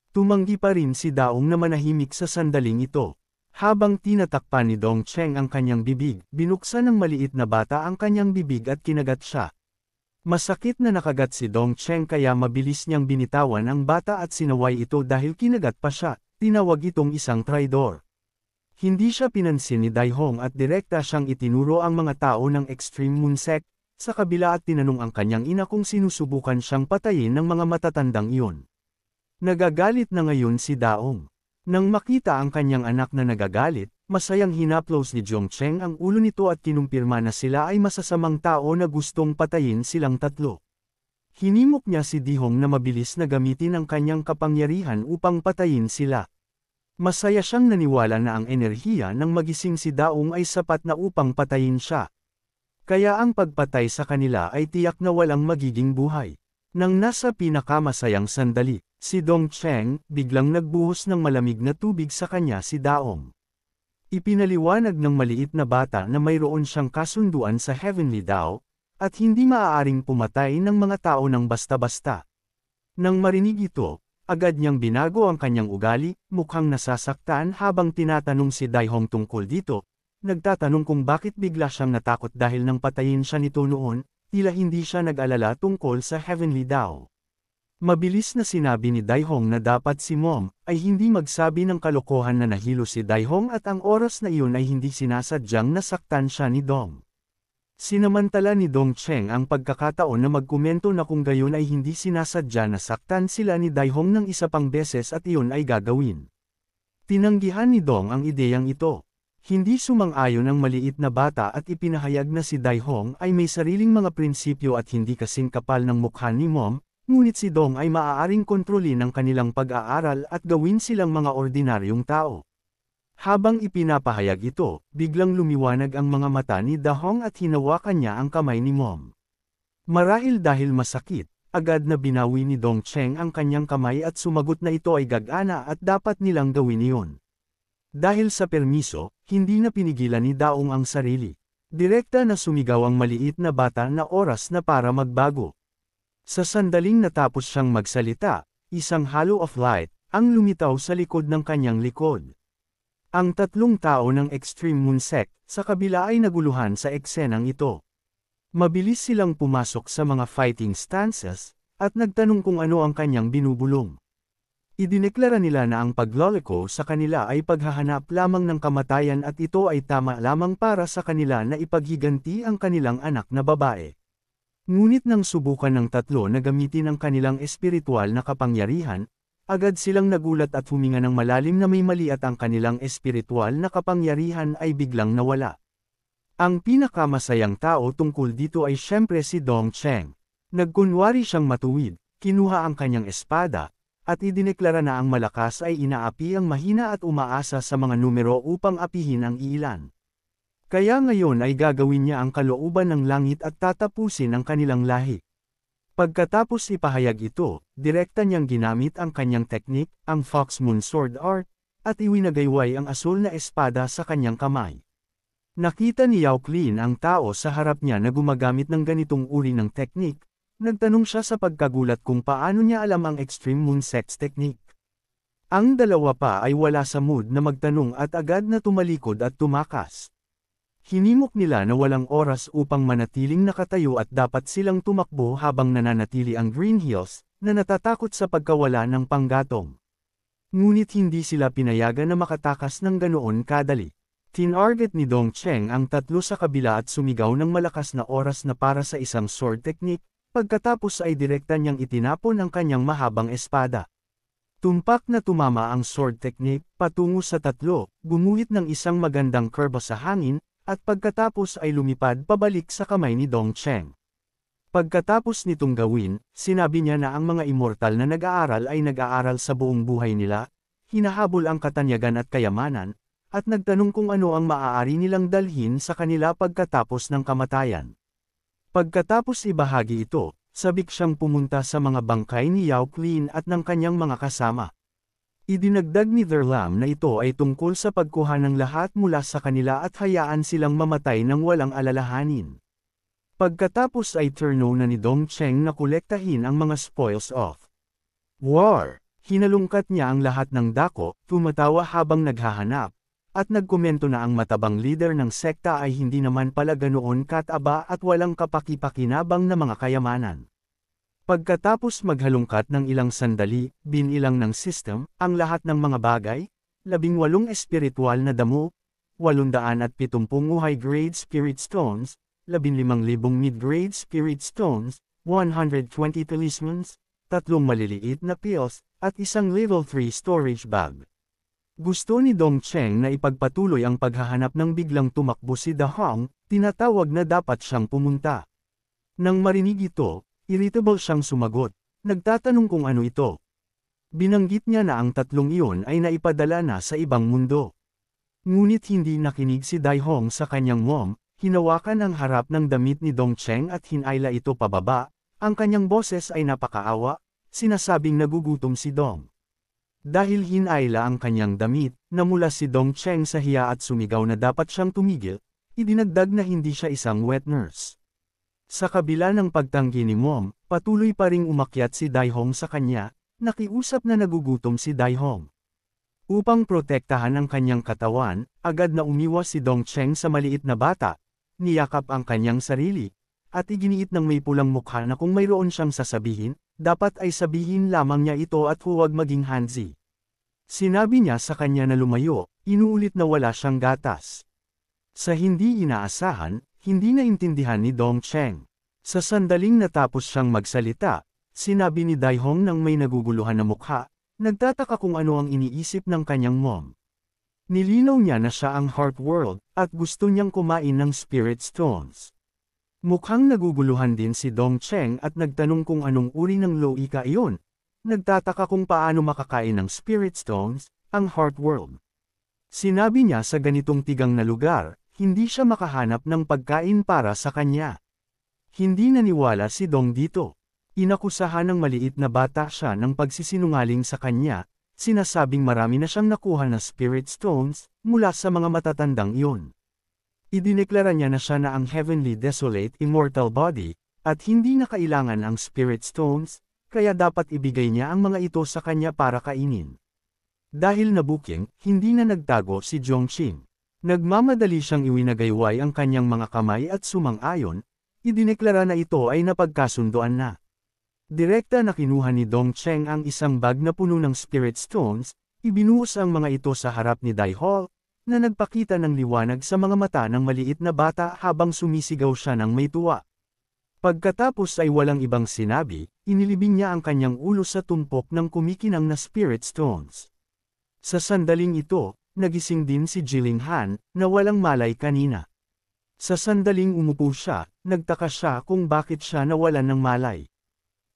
Tumanggi pa rin si Daong na manahimik sa sandaling ito. Habang tinatakpan ni Dongcheng ang kanyang bibig, binuksan ng maliit na bata ang kanyang bibig at kinagat siya. Masakit na nakagat si Dongcheng kaya mabilis niyang binitawan ang bata at sinaway ito dahil kinagat pa siya, tinawag itong isang traidor. Hindi siya pinansin ni Daihong at direkta siyang itinuro ang mga tao ng Extreme Moon Sect, sa kabila at tinanong ang kanyang ina kung sinusubukan siyang patayin ng mga matatandang iyon. Nagagalit na ngayon si Daong. Nang makita ang kanyang anak na nagagalit, masayang hinaplos ni Dongcheng ang ulo nito at kinumpirma na sila ay masasamang tao na gustong patayin silang 3. Hinimok niya si Dihong na mabilis na gamitin ang kanyang kapangyarihan upang patayin sila. Masaya siyang naniwala na ang enerhiya ng magising si Daong ay sapat na upang patayin siya. Kaya ang pagpatay sa kanila ay tiyak na walang magiging buhay. Nang nasa pinakamasayang sandali, si Dongcheng biglang nagbuhos ng malamig na tubig sa kanya si Daong. Ipinaliwanag ng maliit na bata na mayroon siyang kasunduan sa Heavenly Dao, at hindi maaaring pumatay ng mga tao ng basta-basta. Nang marinig ito, agad niyang binago ang kanyang ugali, mukhang nasasaktan habang tinatanong si Daihong tungkol dito, nagtatanong kung bakit bigla siyang natakot dahil nang patayin siya nito noon, tila hindi siya nag-alala tungkol sa Heavenly Dao. Mabilis na sinabi ni Daihong na dapat si Mom ay hindi magsabi ng kalokohan na nahilo si Daihong at ang oras na iyon ay hindi sinasadyang nasaktan siya ni Dong. Sinamantala ni Dongcheng ang pagkakataon na magkomento na kung gayon ay hindi sinasadya na saktan sila ni Daihong ng isa pang beses at iyon ay gagawin. Tinanggihan ni Dong ang ideyang ito. Hindi sumang-ayon ang maliit na bata at ipinahayag na si Daihong ay may sariling mga prinsipyo at hindi kasing kapal ng mukha ni Mom, ngunit si Dong ay maaaring kontrolin ang kanilang pag-aaral at gawin silang mga ordinaryong tao. Habang ipinapahayag ito, biglang lumiwanag ang mga mata ni Daihong at hinawakan niya ang kamay ni Mom. Marahil dahil masakit, agad na binawi ni Dongcheng ang kanyang kamay at sumagot na ito ay gagana at dapat nilang gawin iyon. Dahil sa permiso, hindi na pinigilan ni Daong ang sarili. Direkta na sumigaw ang maliit na bata na oras na para magbago. Sa sandaling natapos siyang magsalita, isang halo of light ang lumitaw sa likod ng kanyang likod. Ang tatlong tao ng Extreme Moon Sect sa kabila ay naguluhan sa eksenang ito. Mabilis silang pumasok sa mga fighting stances, at nagtanong kung ano ang kanyang binubulong. Idineklara nila na ang pagloloko sa kanila ay paghahanap lamang ng kamatayan at ito ay tama lamang para sa kanila na ipaghiganti ang kanilang anak na babae. Ngunit nang subukan ng tatlo na gamitin ang kanilang espiritual na kapangyarihan, agad silang nagulat at huminga ng malalim na may mali at ang kanilang espiritual na kapangyarihan ay biglang nawala. Ang pinakamasayang tao tungkol dito ay syempre si Dongcheng. Nagkunwari siyang matuwid, kinuha ang kanyang espada, at idineklara na ang malakas ay inaapi ang mahina at umaasa sa mga numero upang apihin ang ilan. Kaya ngayon ay gagawin niya ang kalooban ng langit at tatapusin ang kanilang lahi. Pagkatapos ipahayag ito, direkta niyang ginamit ang kanyang teknik, ang Fox Moon Sword Art, at iwinagayway ang asul na espada sa kanyang kamay. Nakita ni Yao Qin ang tao sa harap niya na gumagamit ng ganitong uri ng teknik, nagtanong siya sa pagkagulat kung paano niya alam ang Extreme Moon Sect's teknik. Ang dalawa pa ay wala sa mood na magtanong at agad na tumalikod at tumakas. Hinimok nila na walang oras upang manatiling nakatayo at dapat silang tumakbo habang nananatili ang Green Hills, na natatakot sa pagkawala ng panggatong. Ngunit hindi sila pinayagan na makatakas ng ganoon kadali. Tinarget ni Dongcheng ang tatlo sa kabila at sumigaw ng malakas na oras na para sa isang sword technique, pagkatapos ay direkta niyang itinapon ang kanyang mahabang espada. Tumpak na tumama ang sword technique patungo sa tatlo, gumuhit ng isang magandang kurba sa hangin, at pagkatapos ay lumipad pabalik sa kamay ni Dongcheng. Pagkatapos nitong gawin, sinabi niya na ang mga immortal na nag-aaral ay nag-aaral sa buong buhay nila, hinahabol ang katanyagan at kayamanan, at nagtanong kung ano ang maaari nilang dalhin sa kanila pagkatapos ng kamatayan. Pagkatapos ibahagi ito, sabik siyang pumunta sa mga bangkay ni Yao Qin at ng kanyang mga kasama. Idinagdag ni Derlam na ito ay tungkol sa pagkuha ng lahat mula sa kanila at hayaan silang mamatay ng walang alalahanin. Pagkatapos ay turno na ni Dongcheng na kolektahin ang mga spoils of war. Hinalungkat niya ang lahat ng dako, tumatawa habang naghahanap, at nagkomento na ang matabang leader ng sekta ay hindi naman pala ganoon kataba at walang kapaki-pakinabang na mga kayamanan. Pagkatapos maghalungkat ng ilang sandali, binilang ng system, ang lahat ng mga bagay, 18 espiritual na damo, 870 high-grade spirit stones, 15,000 mid-grade spirit stones, 120 talismans, 3 maliliit na pills, at isang level 3 storage bag. Gusto ni Dongcheng na ipagpatuloy ang paghahanap ng biglang tumakbo si Dahong, tinatawag na dapat siyang pumunta. Nang marinig ito, irritable siyang sumagot, nagtatanong kung ano ito. Binanggit niya na ang tatlong iyon ay naipadala na sa ibang mundo. Ngunit hindi nakinig si Daihong sa kanyang mom, hinawakan ang harap ng damit ni Dongcheng at hinayla ito pababa, ang kanyang boses ay napakaawa, sinasabing nagugutom si Dong. Dahil hinayla ang kanyang damit, namula si Dongcheng sa hiya at sumigaw na dapat siyang tumigil, idinagdag na hindi siya isang wet nurse. Sa kabila ng pagtanggi ni Mom, patuloy pa ring umakyat si Daihong sa kanya, nakiusap na nagugutom si Daihong. Upang protektahan ang kanyang katawan, agad na umiwas si Dongcheng sa maliit na bata, niyakap ang kanyang sarili, at iginiit ng may pulang mukha na kung mayroon siyang sasabihin, dapat ay sabihin lamang niya ito at huwag maging handsy. Sinabi niya sa kanya na lumayo, inuulit na wala siyang gatas. Sa hindi inaasahan, hindi naintindihan ni Dongcheng. Sa sandaling natapos siyang magsalita, sinabi ni Daihong nang may naguguluhan na mukha, nagtataka kung ano ang iniisip ng kanyang mom. Nilinaw niya na siya ang Heart World, at gusto niyang kumain ng Spirit Stones. Mukhang naguguluhan din si Dong Cheng at nagtanong kung anong uri ng loika iyon. Nagtataka kung paano makakain ng Spirit Stones, ang Heart World. Sinabi niya sa ganitong tigang na lugar, hindi siya makahanap ng pagkain para sa kanya. Hindi naniwala si Dong dito. Inakusahan ng maliit na bata siya ng pagsisinungaling sa kanya, sinasabing marami na siyang nakuha na Spirit Stones, mula sa mga matatandang iyon. Idineklara niya na siya na ang Heavenly Desolate Immortal Body, at hindi na kailangan ang Spirit Stones, kaya dapat ibigay niya ang mga ito sa kanya para kainin. Dahil nabuking, hindi na nagtago si Zhongqing. Nagmamadali siyang iwinagayway ang kanyang mga kamay at sumang-ayon, idineklara na ito ay napagkasunduan na. Direkta na kinuha ni Dong Cheng ang isang bag na puno ng Spirit Stones, ibinuhos ang mga ito sa harap ni Dai Hall, na nagpakita ng liwanag sa mga mata ng maliit na bata habang sumisigaw siya ng may tuwa. Pagkatapos ay walang ibang sinabi, inilibing niya ang kanyang ulo sa tumpok ng kumikinang na Spirit Stones. Sa sandaling ito, nagising din si Jiling Han, na walang malay kanina. Sa sandaling umupo siya, nagtaka siya kung bakit siya nawalan ng malay.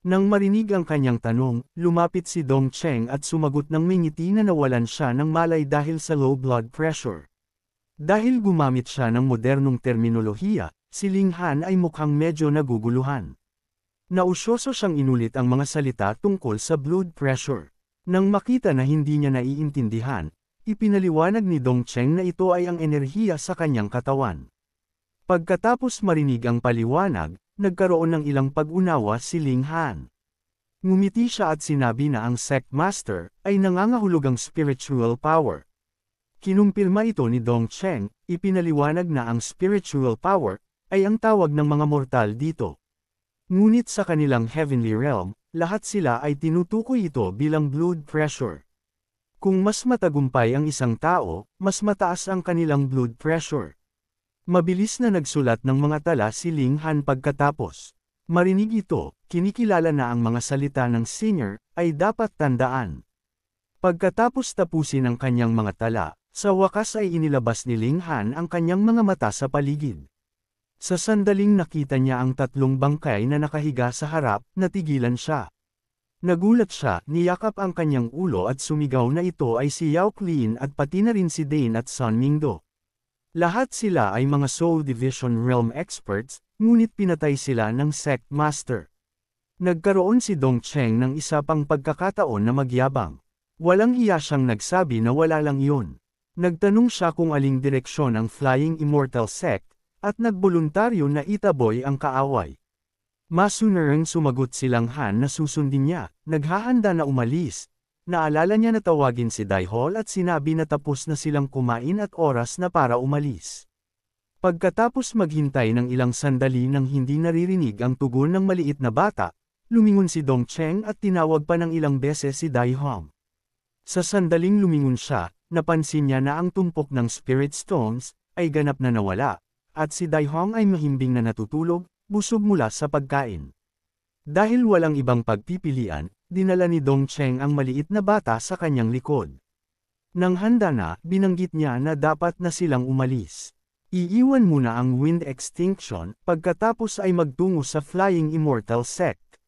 Nang marinig ang kanyang tanong, lumapit si Dong Cheng at sumagot ng may ngiti na nawalan siya ng malay dahil sa low blood pressure. Dahil gumamit siya ng modernong terminolohiya, si Ling Han ay mukhang medyo naguguluhan. Nausyoso siyang inulit ang mga salita tungkol sa blood pressure. Nang makita na hindi niya naiintindihan, ipinaliwanag ni Dong Cheng na ito ay ang enerhiya sa kanyang katawan. Pagkatapos marinig ang paliwanag, nagkaroon ng ilang pag-unawa si Ling Han. Ngumiti siya at sinabi na ang Sect Master ay nangangahulugang spiritual power. Kinumpirma ito ni Dong Cheng, ipinaliwanag na ang spiritual power ay ang tawag ng mga mortal dito. Ngunit sa kanilang heavenly realm, lahat sila ay tinutukoy ito bilang blood pressure. Kung mas matagumpay ang isang tao, mas mataas ang kanilang blood pressure. Mabilis na nagsulat ng mga tala si Ling Han pagkatapos. Marinig ito, kinikilala na ang mga salita ng senior, ay dapat tandaan. Pagkatapos tapusin ang kanyang mga tala, sa wakas ay inilabas ni Ling Han ang kanyang mga mata sa paligid. Sa sandaling nakita niya ang tatlong bangkay na nakahiga sa harap, natigilan siya. Nagulat siya, niyakap ang kanyang ulo at sumigaw na ito ay si Yao Clean at pati na rin si Dane at Sun Mingdo. Lahat sila ay mga Soul Division Realm experts, ngunit pinatay sila ng Sect Master. Nagkaroon si Dong Cheng ng isa pang pagkakataon na magyabang. Walang hiya siyang nagsabi na wala lang yun. Nagtanong siya kung aling direksyon ang Flying Immortal Sect, at nagboluntaryo na itaboy ang kaaway. Masunarang sumagot si Lang Han na susundin niya, naghahanda na umalis. Naalala niya na tawagin si Dai Hall at sinabi na tapos na silang kumain at oras na para umalis. Pagkatapos maghintay ng ilang sandali nang hindi naririnig ang tugon ng maliit na bata, lumingon si Dong Cheng at tinawag pa ng ilang beses si Dai Hong. Sa sandaling lumingon siya, napansin niya na ang tumpok ng Spirit Stones ay ganap na nawala, at si Dai Hong ay mahimbing na natutulog, busog mula sa pagkain. Dahil walang ibang pagpipilian, dinala ni Dong Cheng ang maliit na bata sa kanyang likod. Nang handa na, binanggit niya na dapat na silang umalis. Iiwan muna ang Wind Extinction, pagkatapos ay magtungo sa Flying Immortal Sect.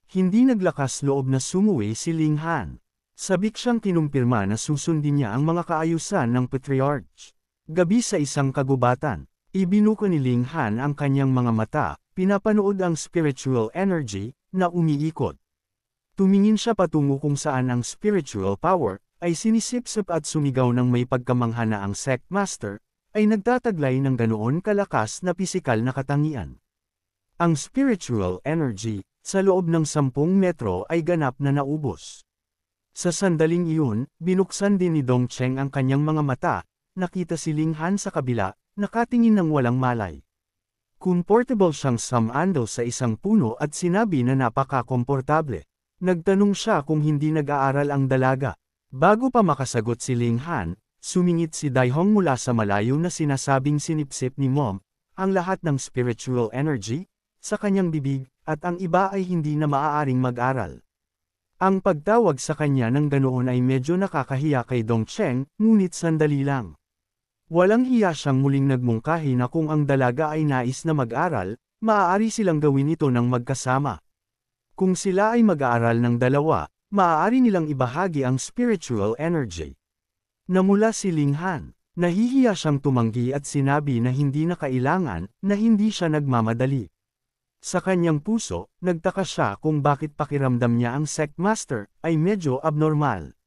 Hindi naglakas loob na sumuwi si Ling Han. Sabik siyang kinumpirma na susundin niya ang mga kaayusan ng Patriarch. Gabi sa isang kagubatan, ibinuko ni Ling Han ang kanyang mga mata, pinapanood ang spiritual energy na umiikot. Tumingin siya patungo kung saan ang spiritual power ay sinisipsip at sumigaw ng may pagkamangha na ang Sect Master ay nagtataglay ng ganoon kalakas na pisikal na katangian. Ang spiritual energy sa loob ng 10 metro ay ganap na naubos. Sa sandaling iyon, binuksan din ni Dong Cheng ang kanyang mga mata, nakita si Ling Han sa kabila, nakatingin ng walang malay. Comfortable siyang sumandal sa isang puno at sinabi na napaka-komportable. Nagtanong siya kung hindi nag-aaral ang dalaga. Bago pa makasagot si Ling Han, sumingit si Dai Hong mula sa malayo na sinasabing sinipsip ni Mom, ang lahat ng spiritual energy, sa kanyang bibig, at ang iba ay hindi na maaaring mag-aral. Ang pagtawag sa kanya ng ganoon ay medyo nakakahiya kay Dongcheng, ngunit sandali lang. Walang hiya siyang muling nagmungkahi na kung ang dalaga ay nais na mag-aral, maaari silang gawin ito ng magkasama. Kung sila ay mag-aaral ng dalawa, maaari nilang ibahagi ang spiritual energy. Namula si Ling Han. Nahihiya siyang tumanggi at sinabi na hindi na kailangan, na hindi siya nagmamadali. Sa kanyang puso, nagtaka siya kung bakit pakiramdam niya ang Sect Master ay medyo abnormal.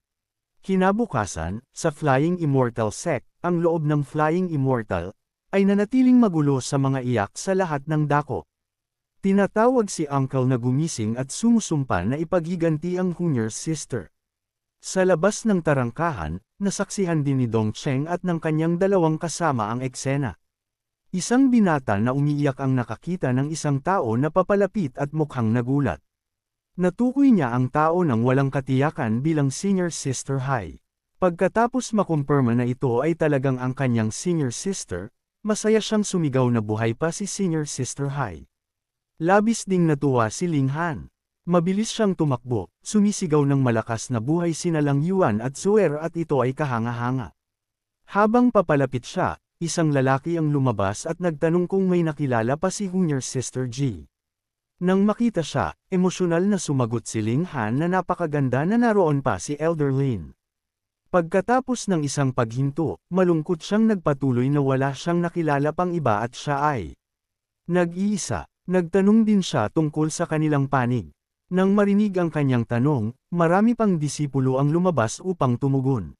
Kinabukasan, sa Flying Immortal Sect, ang loob ng Flying Immortal ay nanatiling magulo sa mga iyak sa lahat ng dako. Tinatawag si Uncle na gumising at sumusumpa na ipaghiganti ang Hunier's sister. Sa labas ng tarangkahan, nasaksihan din ni Dongcheng at ng kanyang dalawang kasama ang eksena. Isang binata na umiiyak ang nakakita ng isang tao na papalapit at mukhang nagulat. Natukoy niya ang tao ng walang katiyakan bilang senior sister Hai. Pagkatapos makumpirma na ito ay talagang ang kanyang senior sister, masaya siyang sumigaw na buhay pa si senior sister Hai. Labis ding natuwa si Ling Han. Mabilis siyang tumakbo, sumisigaw ng malakas na buhay sina Lang Yuan at Suer at ito ay kahanga-hanga. Habang papalapit siya, isang lalaki ang lumabas at nagtanong kung may nakilala pa si Hunier's sister Ji. Nang makita siya, emosyonal na sumagot si Ling Han na napakaganda na naroon pa si Elder Lin. Pagkatapos ng isang paghinto, malungkot siyang nagpatuloy na wala siyang nakilala pang iba at siya ay nag-iisa. Nagtanong din siya tungkol sa kanilang panig. Nang marinig ang kanyang tanong, marami pang disipulo ang lumabas upang tumugon.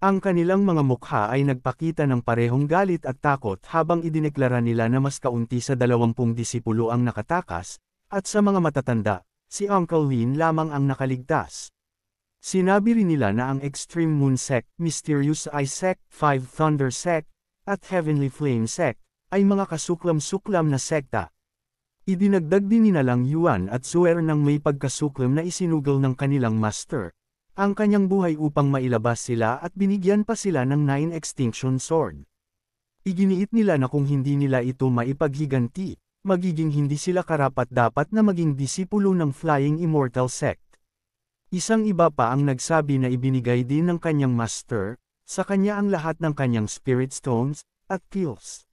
Ang kanilang mga mukha ay nagpakita ng parehong galit at takot habang idineklara nila na mas kaunti sa 20 disipulo ang nakatakas, at sa mga matatanda, si Uncle Lin lamang ang nakaligtas. Sinabi rin nila na ang Extreme Moon Sect, Mysterious Eye Sect, Five Thunder Sect, at Heavenly Flame Sect, ay mga kasuklam-suklam na sekta. Idinagdag din nila Lang Yuan at Suer nang may pagkasuklam na isinugol ng kanilang master, ang kanyang buhay upang mailabas sila at binigyan pa sila ng 9 Extinction Sword. Iginiit nila na kung hindi nila ito maipaghiganti, magiging hindi sila karapat-dapat na maging disipulo ng Flying Immortal Sect. Isang iba pa ang nagsabi na ibinigay din ng kanyang master, sa kanya ang lahat ng kanyang Spirit Stones, at Kills.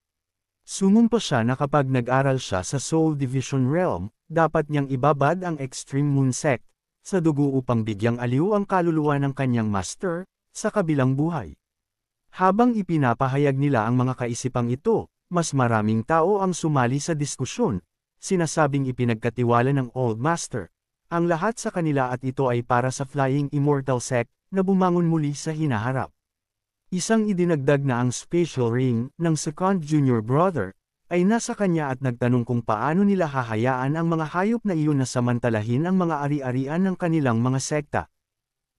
Sumumpa siya na kapag nag-aral siya sa Soul Division Realm, dapat niyang ibabad ang Extreme Moon Sect, sa dugo upang bigyang aliw ang kaluluwa ng kanyang master, sa kabilang buhay. Habang ipinapahayag nila ang mga kaisipang ito, mas maraming tao ang sumali sa diskusyon, sinasabing ipinagkatiwala ng Old Master, ang lahat sa kanila at ito ay para sa Flying Immortal Sect, na bumangon muli sa hinaharap. Isang idinagdag na ang Spatial Ring ng second junior brother ay nasa kanya at nagtanong kung paano nila hahayaan ang mga hayop na iyon na samantalahin ang mga ari-arian ng kanilang mga sekta.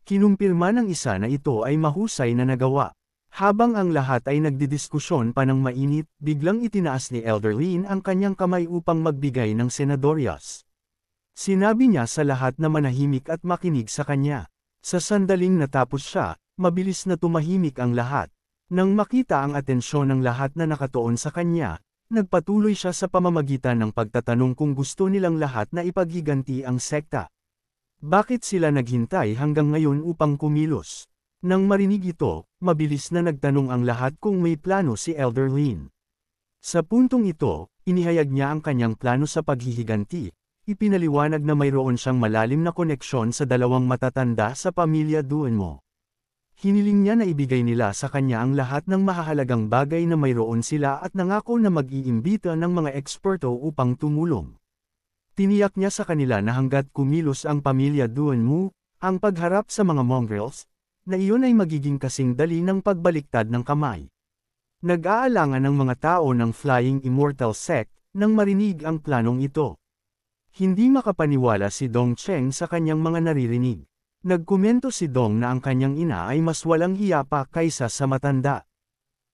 Kinumpirma ng isa na ito ay mahusay na nagawa. Habang ang lahat ay nagdidiskusyon pa ng mainit, biglang itinaas ni Elder Lin ang kanyang kamay upang magbigay ng senadoryas. Sinabi niya sa lahat na manahimik at makinig sa kanya. Sa sandaling natapos siya, mabilis na tumahimik ang lahat. Nang makita ang atensyon ng lahat na nakatuon sa kanya, nagpatuloy siya sa pamamagitan ng pagtatanong kung gusto nilang lahat na ipaghiganti ang sekta. Bakit sila naghintay hanggang ngayon upang kumilos? Nang marinig ito, mabilis na nagtanong ang lahat kung may plano si Elder Lin. Sa puntong ito, inihayag niya ang kanyang plano sa paghihiganti. Ipinaliwanag na mayroon siyang malalim na koneksyon sa dalawang matatanda sa pamilya Duanmo. Hiniling niya na ibigay nila sa kanya ang lahat ng mahahalagang bagay na mayroon sila at nangako na mag-iimbita ng mga eksperto upang tumulong. Tiniyak niya sa kanila na hanggat kumilos ang pamilya Duanmo, ang pagharap sa mga mongrels, na iyon ay magiging kasing dali ng pagbaliktad ng kamay. Nag-aalangan ng mga tao ng Flying Immortal Sect nang marinig ang planong ito. Hindi makapaniwala si Dongcheng sa kanyang mga naririnig. Nagkomento si Dong na ang kanyang ina ay mas walang hiya pa kaysa sa matanda.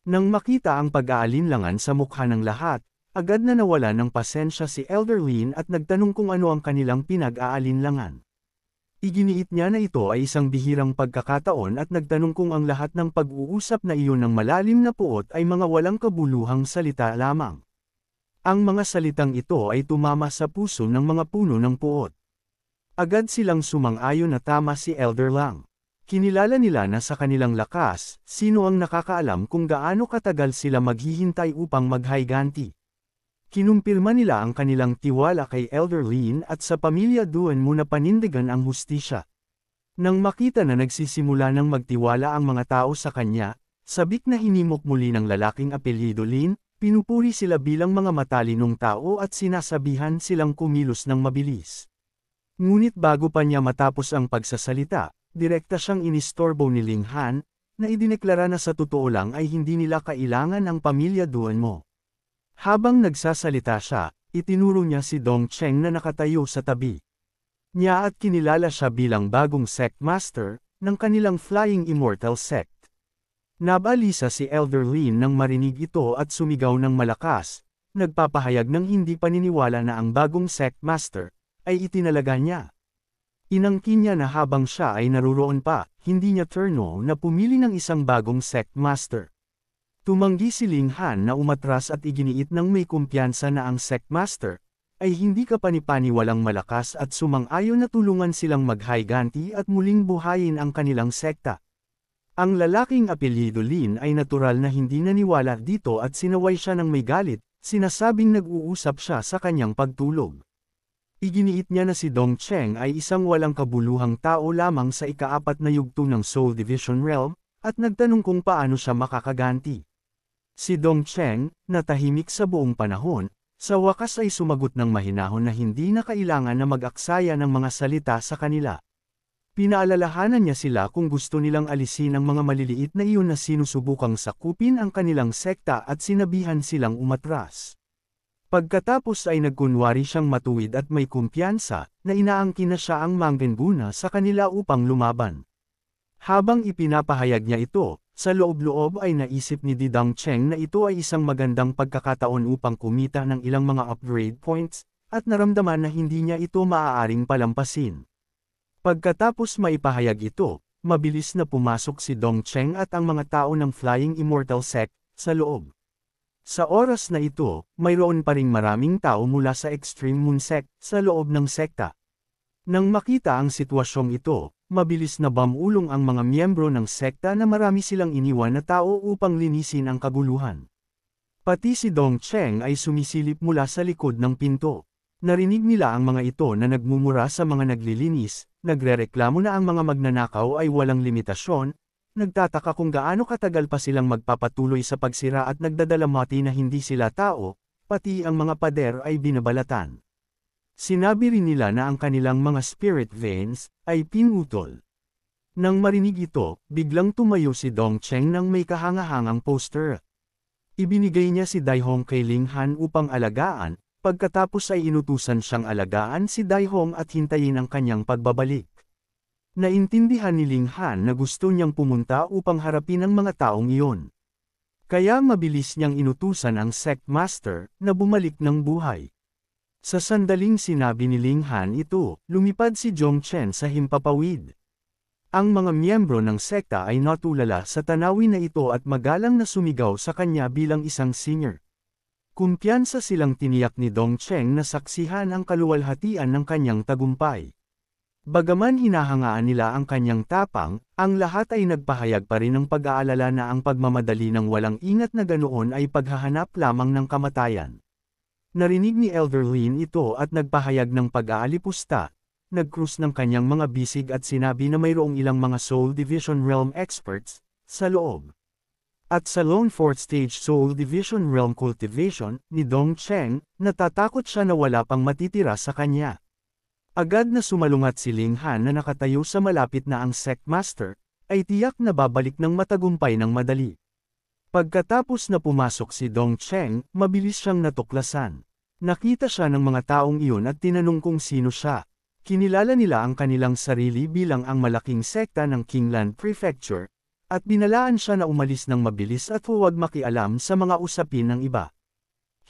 Nang makita ang pag-aalinlangan sa mukha ng lahat, agad na nawala ng pasensya si Elder Lin at nagtanong kung ano ang kanilang pinag-aalinlangan. Iginiit niya na ito ay isang bihirang pagkakataon at nagtanong kung ang lahat ng pag-uusap na iyon ng malalim na puot ay mga walang kabuluhang salita lamang. Ang mga salitang ito ay tumama sa puso ng mga puno ng puot. Agad silang sumang-ayon na tama si Elder Lang. Kinilala nila na sa kanilang lakas, sino ang nakakaalam kung gaano katagal sila maghihintay upang maghiganti. Kinumpirma nila ang kanilang tiwala kay Elder Lin at sa pamilya Duan mo na panindigan ang hustisya. Nang makita na nagsisimula ng magtiwala ang mga tao sa kanya, sabik na hinimok muli ng lalaking apelyido Lin, pinupuri sila bilang mga matalinong tao at sinasabihan silang kumilos ng mabilis. Ngunit bago pa niya matapos ang pagsasalita, direkta siyang inistorbo ni Ling Han, na idineklara na sa totoo lang ay hindi nila kailangan ang pamilya Duan mo. Habang nagsasalita siya, itinuro niya si Dong Cheng na nakatayo sa tabi niya at kinilala siya bilang bagong sect master ng kanilang Flying Immortal Sect. Nabalisa si Elder Lin nang marinig ito at sumigaw ng malakas, nagpapahayag ng hindi paniniwala na ang bagong sect master ay itinalaga niya. Inangkin niya na habang siya ay naruroon pa, hindi niya turno na pumili ng isang bagong sect master. Tumanggi si Ling Han na umatras at iginiit ng may kumpiyansa na ang sect master ay hindi kapanipaniwalang malakas at sumang-ayon na tulungan silang maghiganti at muling buhayin ang kanilang sekta. Ang lalaking apelyido Lin ay natural na hindi naniwala dito at sinaway siya ng may galit, sinasabing nag-uusap siya sa kanyang pagtulog. Iginiit niya na si Dong Cheng ay isang walang kabuluhang tao lamang sa ika-4 na yugto ng Soul Division Realm, at nagtanong kung paano siya makakaganti. Si Dong Cheng, na tahimik sa buong panahon, sa wakas ay sumagot ng mahinahon na hindi na kailangan na mag-aksaya ng mga salita sa kanila. Pinaalalahanan niya sila kung gusto nilang alisin ang mga maliliit na iyon na sinusubukang sakupin ang kanilang sekta at sinabihan silang umatras. Pagkatapos ay nagkunwari siyang matuwid at may kumpiyansa, na inaangkin na siya ang manggenguna sa kanila upang lumaban. Habang ipinapahayag niya ito, sa loob-loob ay naisip ni Dong Cheng na ito ay isang magandang pagkakataon upang kumita ng ilang mga upgrade points, at naramdaman na hindi niya ito maaaring palampasin. Pagkatapos maipahayag ito, mabilis na pumasok si Dong Cheng at ang mga tao ng Flying Immortal Sect sa loob. Sa oras na ito, mayroon pa ring maraming tao mula sa Extreme Moon Sect sa loob ng sekta. Nang makita ang sitwasyong ito, mabilis na bumulong ang mga miyembro ng sekta na marami silang iniwan na tao upang linisin ang kaguluhan. Pati si Dong Cheng ay sumisilip mula sa likod ng pinto. Narinig nila ang mga ito na nagmumura sa mga naglilinis, nagrereklamo na ang mga magnanakaw ay walang limitasyon, nagtataka kung gaano katagal pa silang magpapatuloy sa pagsira at nagdadalamati na hindi sila tao, pati ang mga pader ay binabalatan. Sinabi rin nila na ang kanilang mga spirit veins ay pinutol. Nang marinig ito, biglang tumayo si Dong Cheng nang may kahangahangang poster. Ibinigay niya si Dai Hong kay Ling Han upang alagaan, pagkatapos ay inutusan siyang alagaan si Dai Hong at hintayin ang kanyang pagbabalik. Naintindihan ni Ling Han na gusto niyang pumunta upang harapin ang mga taong iyon. Kaya mabilis niyang inutusan ang sect master na bumalik ng buhay. Sa sandaling sinabi ni Ling Han ito, lumipad si Dong Cheng sa himpapawid. Ang mga miyembro ng sekta ay natulala sa tanawin na ito at magalang na sumigaw sa kanya bilang isang senior. Kumpiyansa silang tiniyak ni Dong Cheng na saksihan ang kaluwalhatian ng kanyang tagumpay. Bagaman hinahangaan nila ang kanyang tapang, ang lahat ay nagpahayag pa rin ng pag-aalala na ang pagmamadali ng walang ingat na ganoon ay paghahanap lamang ng kamatayan. Narinig ni Elder Lin ito at nagpahayag ng pag-aalipusta, nag-cruise ng kanyang mga bisig at sinabi na mayroong ilang mga Soul Division Realm experts sa loob. At sa lone 4th stage Soul Division Realm cultivation ni Dong Cheng, natatakot siya na wala pang matitira sa kanya. Agad na sumalungat si Ling Han na nakatayo sa malapit na ang sect master, ay tiyak na babalik ng matagumpay ng madali. Pagkatapos na pumasok si Dong Cheng, mabilis siyang natuklasan. Nakita siya ng mga taong iyon at tinanong kung sino siya. Kinilala nila ang kanilang sarili bilang ang malaking sekta ng Kingland Prefecture, at binalaan siya na umalis ng mabilis at huwag makialam sa mga usapin ng iba.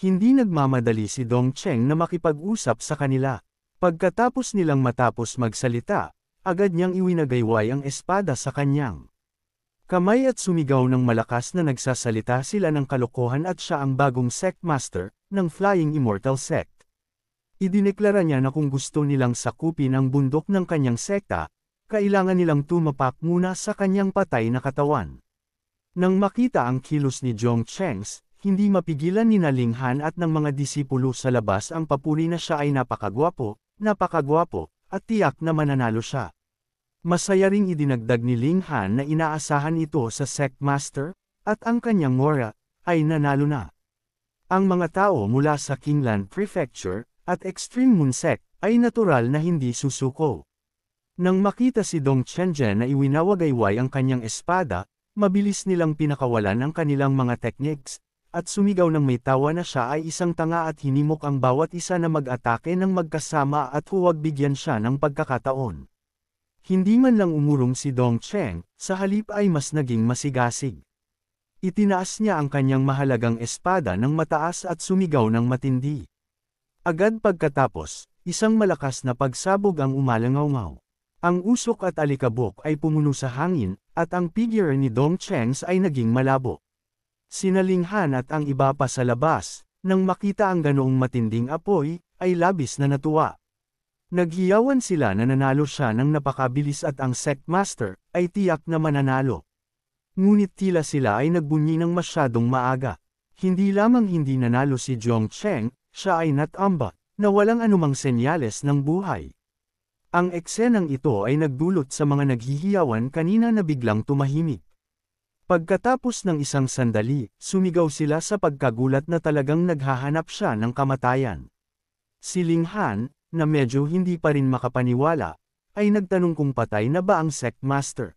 Hindi nagmamadali si Dong Cheng na makipag-usap sa kanila. Pagkatapos nilang matapos magsalita, agad niyang iwinagayway ang espada sa kanyang kamay at sumigaw ng malakas na nagsasalita sila ng kalokohan at siya ang bagong sect master ng Flying Immortal Sect. Idineklara niya na kung gusto nilang sakupin ang bundok ng kanyang sekta, kailangan nilang tumapak muna sa kanyang patay na katawan. Nang makita ang kilos ni Zhong Chengs, hindi mapigilan ni Ling Han at ng mga disipulo sa labas ang papuri na siya ay napakagwapo, at tiyak na mananalo siya. Masaya ring idinagdag ni Ling Han na inaasahan ito sa sect master, at ang kanyang mora, ay nanalo na. Ang mga tao mula sa Kinglan Prefecture, at Extreme Moon Sect, ay natural na hindi susuko. Nang makita si Dong Chenjen na iwinawagayway ang kanyang espada, mabilis nilang pinakawalan ang kanilang mga techniques, at sumigaw ng may tawa na siya ay isang tanga at hinimok ang bawat isa na mag-atake ng magkasama at huwag bigyan siya ng pagkakataon. Hindi man lang umurong si Dong Cheng, sa halip ay mas naging masigasig. Itinaas niya ang kanyang mahalagang espada ng mataas at sumigaw ng matindi. Agad pagkatapos, isang malakas na pagsabog ang umalangaw-ngaw. Ang usok at alikabok ay pumuno sa hangin, at ang figure ni Dong Chengs ay naging malabo. Sina Ling Han at ang iba pa sa labas, nang makita ang ganoong matinding apoy, ay labis na natuwa. Naghiyawan sila na nanalo siya ng napakabilis at ang sect master, ay tiyak na mananalo. Ngunit tila sila ay nagbunyi ng masyadong maaga. Hindi lamang hindi nanalo si Zhong Cheng, siya ay natamba, na walang anumang senyales ng buhay. Ang eksenang ito ay nagdulot sa mga naghihiyawan kanina na biglang tumahimik. Pagkatapos ng isang sandali, sumigaw sila sa pagkagulat na talagang naghahanap siya ng kamatayan. Si Ling Han, na medyo hindi pa rin makapaniwala, ay nagtanong kung patay na ba ang sect master.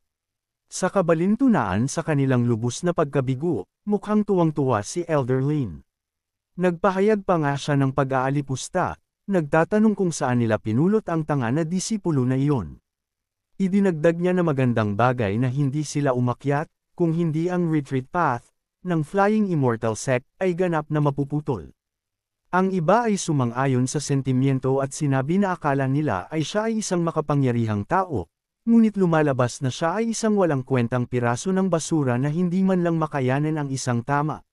Sa kabalintunaan sa kanilang lubos na pagkabigo, mukhang tuwang-tuwa si Elder Lin. Nagpahayag pa nga siya ng pag-aalipusta, nagtatanong kung saan nila pinulot ang tanga na disipulo na iyon. Idinagdag niya na magandang bagay na hindi sila umakyat, kung hindi ang retreat path, ng Flying Immortal Sect, ay ganap na mapuputol. Ang iba ay sumang-ayon sa sentimiento at sinabi na akala nila ay siya ay isang makapangyarihang tao, ngunit lumalabas na siya ay isang walang kwentang piraso ng basura na hindi man lang makayanan ang isang tama.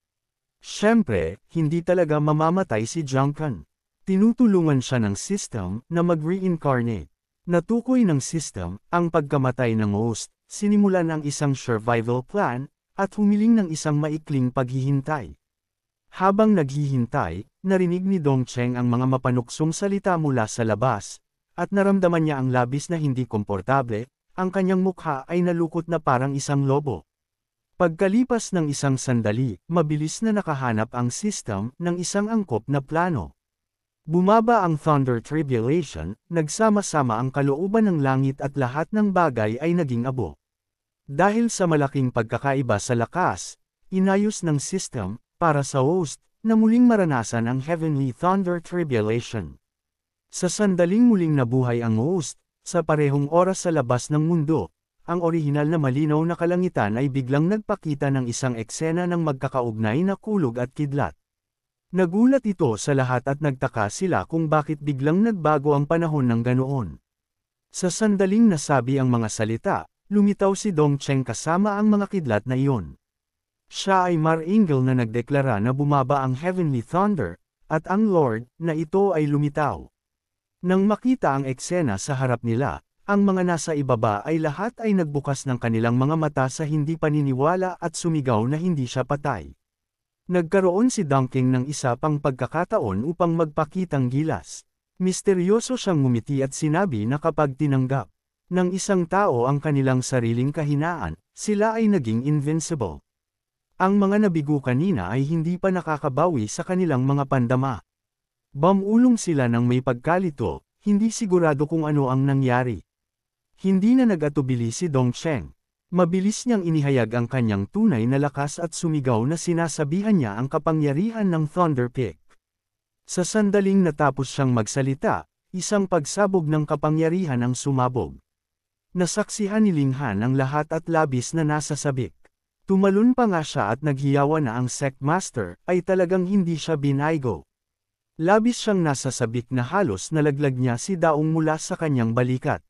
Siyempre, hindi talaga mamamatay si Junkan. Tinutulungan siya ng system na mag-reincarnate. Natukoy ng system ang pagkamatay ng host, sinimulan ang isang survival plan, at humiling ng isang maikling paghihintay. Habang naghihintay, narinig ni Dong Cheng ang mga mapanuksong salita mula sa labas, at naramdaman niya ang labis na hindi komportable, ang kanyang mukha ay nalukot na parang isang lobo. Pagkalipas ng isang sandali, mabilis na nakahanap ang system ng isang angkop na plano. Bumaba ang Thunder Tribulation, nagsama-sama ang kalooban ng langit at lahat ng bagay ay naging abo. Dahil sa malaking pagkakaiba sa lakas, inayos ng system, para sa host, na muling maranasan ang Heavenly Thunder Tribulation. Sa sandaling muling nabuhay ang host, sa parehong oras sa labas ng mundo, ang orihinal na malinaw na kalangitan ay biglang nagpakita ng isang eksena ng magkakaugnay na kulog at kidlat. Nagulat ito sa lahat at nagtaka sila kung bakit biglang nagbago ang panahon ng ganoon. Sa sandaling nasabi ang mga salita, lumitaw si Dong Cheng kasama ang mga kidlat na iyon. Siya ay maringal na nagdeklara na bumaba ang Heavenly Thunder, at ang Lord, na ito ay lumitaw. Nang makita ang eksena sa harap nila, ang mga nasa ibaba ay lahat ay nagbukas ng kanilang mga mata sa hindi paniniwala at sumigaw na hindi siya patay. Nagkaroon si Dunking ng isa pang pagkakataon upang magpakitang gilas. Misteryoso siyang ngumiti at sinabi na kapag tinanggap ng isang tao ang kanilang sariling kahinaan, sila ay naging invincible. Ang mga nabigo kanina ay hindi pa nakakabawi sa kanilang mga pandama. Bumulong sila ng may pagkalito, hindi sigurado kung ano ang nangyari. Hindi na nag-atubili si Dong Cheng. Mabilis niyang inihayag ang kanyang tunay na lakas at sumigaw na sinasabihan niya ang kapangyarihan ng Thunder Peak. Sa sandaling natapos siyang magsalita, isang pagsabog ng kapangyarihan ang sumabog. Nasaksihan ni Ling Han ang lahat at labis na nasasabik. Tumalon pa nga siya at naghiyawan na ang sect master, ay talagang hindi siya binaygo. Labis siyang nasasabik na halos nalaglag niya si Daong mula sa kanyang balikat.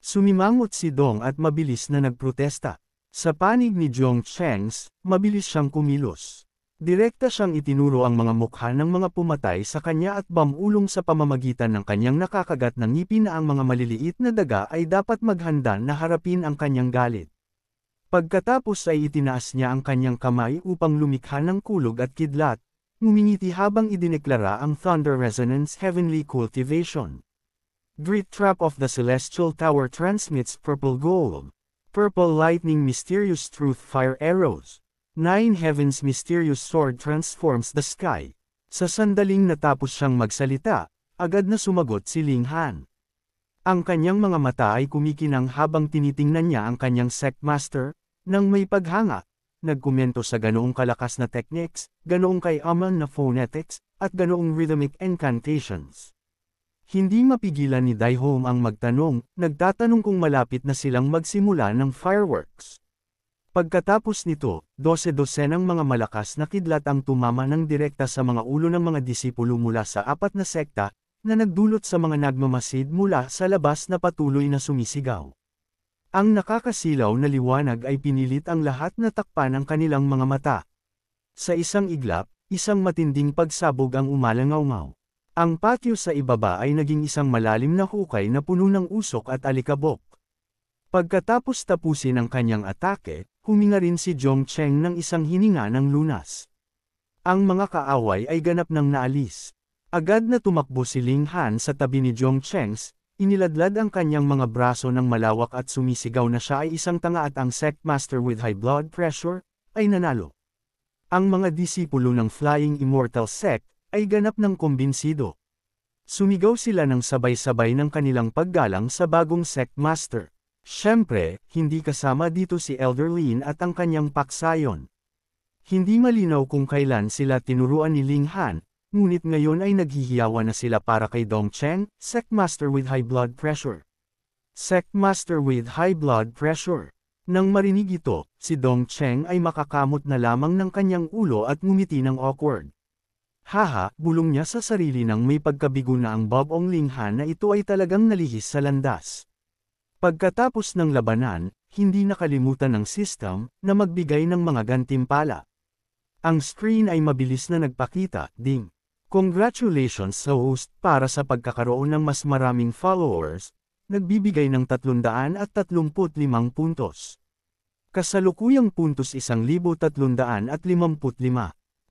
Sumimangot si Dong at mabilis na nagprotesta. Sa panig ni Zhong Chengs, mabilis siyang kumilos. Direkta siyang itinuro ang mga mukha ng mga pumatay sa kanya at bamulong sa pamamagitan ng kanyang nakakagat na ngipin na ang mga maliliit na daga ay dapat maghanda na harapin ang kanyang galit. Pagkatapos ay itinaas niya ang kanyang kamay upang lumikha ng kulog at kidlat, ngumingiti habang idineklara ang Thunder Resonance Heavenly Cultivation. Great Trap of the Celestial Tower transmits purple gold, purple lightning mysterious truth fire arrows. 9 Heaven's mysterious sword transforms the sky. Sa sandaling natapos siyang magsalita, agad na sumagot si Ling Han. Ang kanyang mga mata ay kumikinang habang tinitingnan niya ang kanyang sect master, nang may paghanga, nagkomento sa ganoong kalakas na techniques, ganoong kayaman na phonetics, at ganoong rhythmic incantations. Hindi mapigilan ni Daihom ang magtanong, nagtatanong kung malapit na silang magsimula ng fireworks. Pagkatapos nito, 12-12 ng mga malakas na kidlat ang tumama ng direkta sa mga ulo ng mga disipulo mula sa 4 na sekta, na nagdulot sa mga nagmamasid mula sa labas na patuloy na sumisigaw. Ang nakakasilaw na liwanag ay pinilit ang lahat na takpan ang kanilang mga mata. Sa isang iglap, isang matinding pagsabog ang umalangaw-ngaw. Ang patio sa ibaba ay naging isang malalim na hukay na puno ng usok at alikabok. Pagkatapos tapusin ang kanyang atake, huminga rin si Zhong Cheng ng isang hininga ng lunas. Ang mga kaaway ay ganap ng naalis. Agad na tumakbo si Ling Han sa tabi ni Zhong Cheng, iniladlad ang kanyang mga braso ng malawak at sumisigaw na siya ay isang tanga at ang sect master with high blood pressure, ay nanalo. Ang mga disipulo ng Flying Immortal Sect, ay ganap ng kumbinsido. Sumigaw sila ng sabay-sabay ng kanilang paggalang sa bagong sect master. Siyempre, hindi kasama dito si Elder Lin at ang kanyang paksayon. Hindi malinaw kung kailan sila tinuruan ni Ling Han, ngunit ngayon ay naghihiyawan na sila para kay Dong Cheng, Sect Master with high blood pressure. Sect Master with high blood pressure. Nang marinig ito, si Dong Cheng ay makakamot na lamang ng kanyang ulo at ngumiti ng awkward. Haha, bulong niya sa sarili nang may pagkabigo na ang Bob Ong Ling Han na ito ay talagang nalihis sa landas. Pagkatapos ng labanan, hindi nakalimutan ng system na magbigay ng mga gantimpala. Ang screen ay mabilis na nagpakita, ding. Congratulations sa host para sa pagkakaroon ng mas maraming followers, nagbibigay ng 335 puntos. Kasalukuyang puntos 1,355.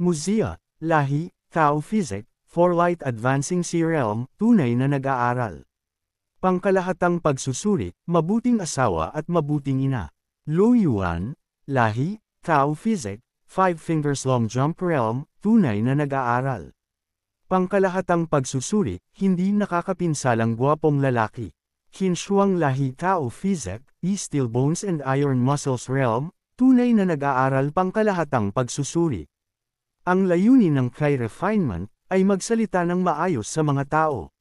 Muzia, Lahi, Tao Physic, For Light Advancing Si Realm, tunay na nag-aaral. Pangkalahatang pagsusuri, mabuting asawa at mabuting ina. Luo Yuan, Lahi, Tao Physic, 5 Fingers Long Jump Realm, tunay na nag-aaral. Pangkalahatang pagsusuri, hindi nakakapinsalang gwapong lalaki. Hinshuang Lahi Tao Physic, Steel Bones and Iron Muscles Realm, tunay na nag-aaral pangkalahatang pagsusuri. Ang layunin ng Kai Refinement, ay magsalita ng maayos sa mga tao.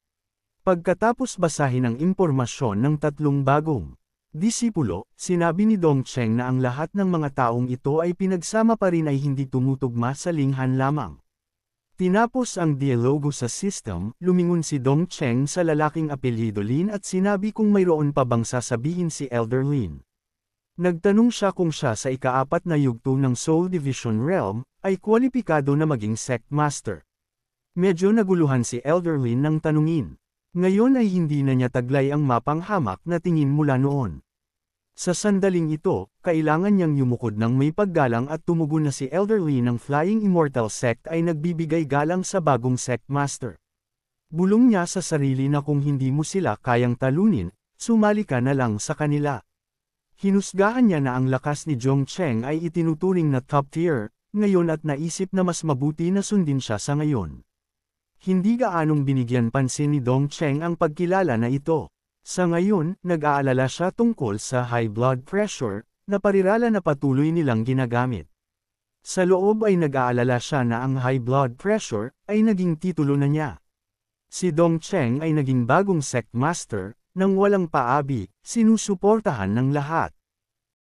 Pagkatapos basahin ang impormasyon ng 3 bagong disipulo, sinabi ni Dong Cheng na ang lahat ng mga taong ito ay pinagsama pa rin ay hindi tumutugma sa Ling Han lamang. Tinapos ang dialogo sa system, lumingon si Dong Cheng sa lalaking apelyido Lin at sinabi kung mayroon pa bang sasabihin si Elder Lin. Nagtanong siya kung siya sa ika-4 na yugto ng Soul Division Realm, ay kwalipikado na maging sect master. Medyo naguluhan si Elder Lin nang tanungin. Ngayon ay hindi na niya taglay ang mapanghamak na tingin mula noon. Sa sandaling ito, kailangan niyang yumukod ng may paggalang at tumugon na si Elder Lin ng Flying Immortal Sect ay nagbibigay galang sa bagong sect master. Bulong niya sa sarili na kung hindi mo sila kayang talunin, sumali ka na lang sa kanila. Hinusgahan niya na ang lakas ni Zhong Cheng ay itinuturing na top tier, ngayon at naisip na mas mabuti na sundin siya sa ngayon. Hindi gaanong binigyan pansin ni Dong Cheng ang pagkilala na ito. Sa ngayon, nag-aalala siya tungkol sa high blood pressure, na parirala na patuloy nilang ginagamit. Sa loob ay nag-aalala siya na ang high blood pressure, ay naging titulo na niya. Si Dong Cheng ay naging bagong sect master, nang walang paabi, sinusuportahan ng lahat.